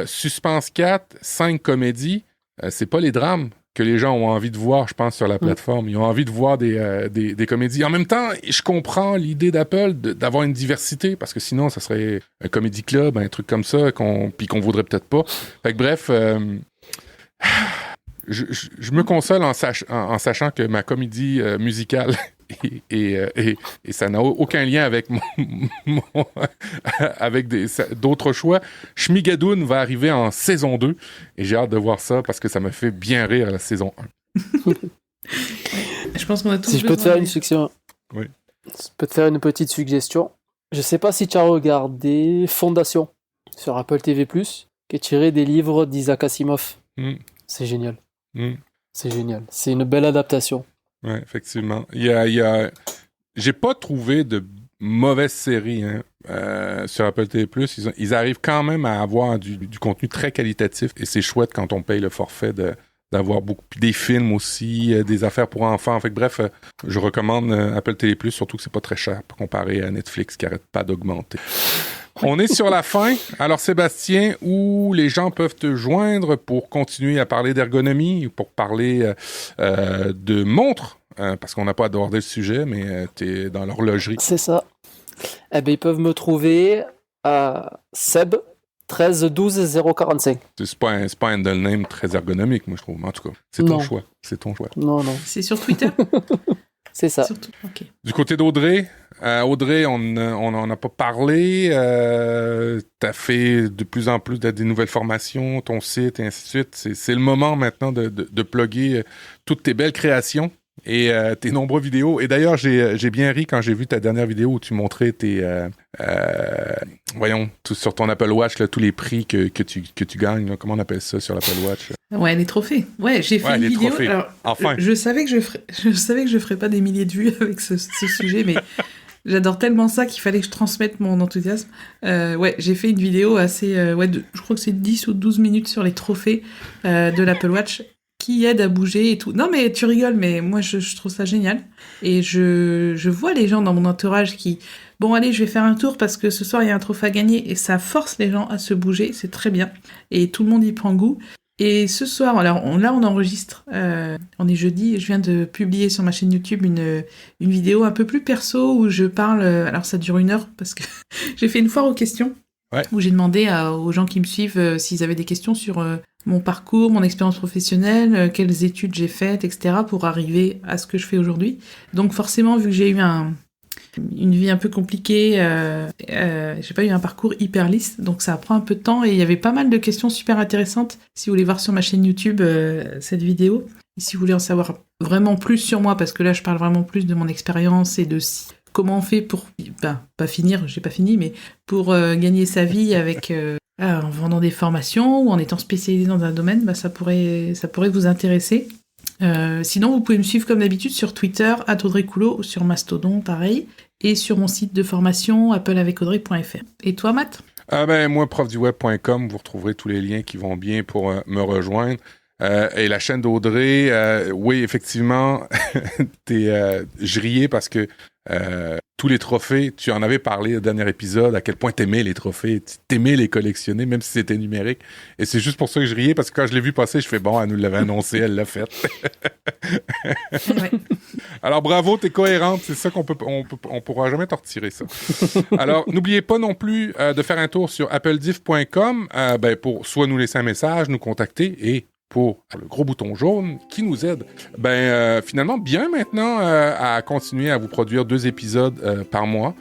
suspense 4, 5, comédie. C'est pas les drames que les gens ont envie de voir, je pense, sur la plateforme. Ils ont envie de voir des comédies. En même temps, je comprends l'idée d'Apple d'avoir une diversité, parce que sinon, ça serait un comedy club, un truc comme ça, puis qu'on voudrait peut-être pas. Fait que bref, je me console en sachant que ma comédie musicale et ça n'a aucun lien avec avec d'autres choix. Schmigadoon va arriver en saison 2 et j'ai hâte de voir ça parce que ça me fait bien rire la saison 1. Je pense qu'on a tous Si je peux te faire une suggestion. Oui. Je peux te faire une petite suggestion. Je sais pas si tu as regardé Fondation sur Apple TV+, qui est tiré des livres d'Isaac Asimov. C'est génial. C'est génial. C'est une belle adaptation. Oui, effectivement. J'ai pas trouvé de mauvaise série sur Apple TV+. Ils arrivent quand même à avoir du contenu très qualitatif et c'est chouette quand on paye le forfait d'avoir des films aussi, des affaires pour enfants. Fait que bref, je recommande Apple TV+, surtout que c'est pas très cher comparé à Netflix qui arrête pas d'augmenter. On est sur la fin. Alors, Sébastien, où les gens peuvent te joindre pour continuer à parler d'ergonomie, pour parler de montres, parce qu'on n'a pas abordé le sujet, mais tu es dans l'horlogerie. C'est ça. Eh bien, ils peuvent me trouver à Seb 13 12 045. C'est pas un handle name très ergonomique, moi, je trouve. En tout cas, c'est ton choix. C'est ton choix. Non. C'est sur Twitter? C'est ça. Surtout, okay. Du côté d'Audrey, Audrey, on n'en a pas parlé. Tu as fait de plus en plus des nouvelles formations, ton site, et ainsi de suite. C'est le moment maintenant de plugger toutes tes belles créations et tes nombreuses vidéos. Et d'ailleurs, j'ai bien ri quand j'ai vu ta dernière vidéo où tu montrais sur ton Apple Watch, là, tous les prix que tu gagnes. Là. Comment on appelle ça sur l'Apple Watch? Ouais, les trophées. Ouais, j'ai fait une vidéo. Alors, enfin. Je savais que je ferais pas des milliers de vues avec ce sujet, mais j'adore tellement ça qu'il fallait que je transmette mon enthousiasme. J'ai fait une vidéo assez... je crois que c'est 10 ou 12 minutes sur les trophées de l'Apple Watch qui aident à bouger et tout. Non, mais tu rigoles, mais moi, je trouve ça génial. Et je vois les gens dans mon entourage qui... Bon, allez, je vais faire un tour parce que ce soir, il y a un trophée à gagner. Et ça force les gens à se bouger. C'est très bien. Et tout le monde y prend goût. Et ce soir, alors on enregistre, on est jeudi, et je viens de publier sur ma chaîne YouTube une vidéo un peu plus perso où je parle, alors ça dure 1 heure parce que j'ai fait une foire aux questions, où j'ai demandé aux gens qui me suivent s'ils avaient des questions sur mon parcours, mon expérience professionnelle, quelles études j'ai faites, etc. pour arriver à ce que je fais aujourd'hui. Donc forcément, vu que j'ai eu une vie un peu compliquée, j'ai pas eu un parcours hyper lisse, donc ça prend un peu de temps et il y avait pas mal de questions super intéressantes. Si vous voulez voir sur ma chaîne YouTube cette vidéo, et si vous voulez en savoir vraiment plus sur moi, parce que là je parle vraiment plus de mon expérience et de comment on fait pour, pas finir, j'ai pas fini, mais pour gagner sa vie avec en vendant des formations ou en étant spécialisé dans un domaine, ça pourrait vous intéresser. Sinon, vous pouvez me suivre comme d'habitude sur Twitter, @AudreyCoulot, ou sur Mastodon, pareil, et sur mon site de formation, appleavecAudrey.fr. Et toi, Matt? Moi, profduweb.com, vous retrouverez tous les liens qui vont bien pour me rejoindre. Et la chaîne d'Audrey, oui, effectivement, je riais parce que tous les trophées. Tu en avais parlé au dernier épisode, à quel point t'aimais les trophées, t'aimais les collectionner, même si c'était numérique. Et c'est juste pour ça que je riais, parce que quand je l'ai vu passer, je fais bon, elle nous l'avait annoncé, elle l'a fait. Ouais. Alors bravo, t'es cohérente, c'est ça on pourra jamais te retirer ça. Alors n'oubliez pas non plus de faire un tour sur applediff.com pour soit nous laisser un message, nous contacter et pour le gros bouton jaune qui nous aide. Finalement, bien maintenant à continuer à vous produire 2 épisodes par mois.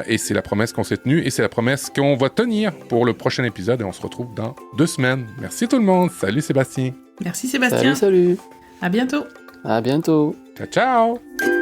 Et c'est la promesse qu'on s'est tenue et c'est la promesse qu'on va tenir pour le prochain épisode et on se retrouve dans 2 semaines. Merci tout le monde. Salut Sébastien. Merci Sébastien. Salut. À bientôt. À bientôt. Ciao, ciao.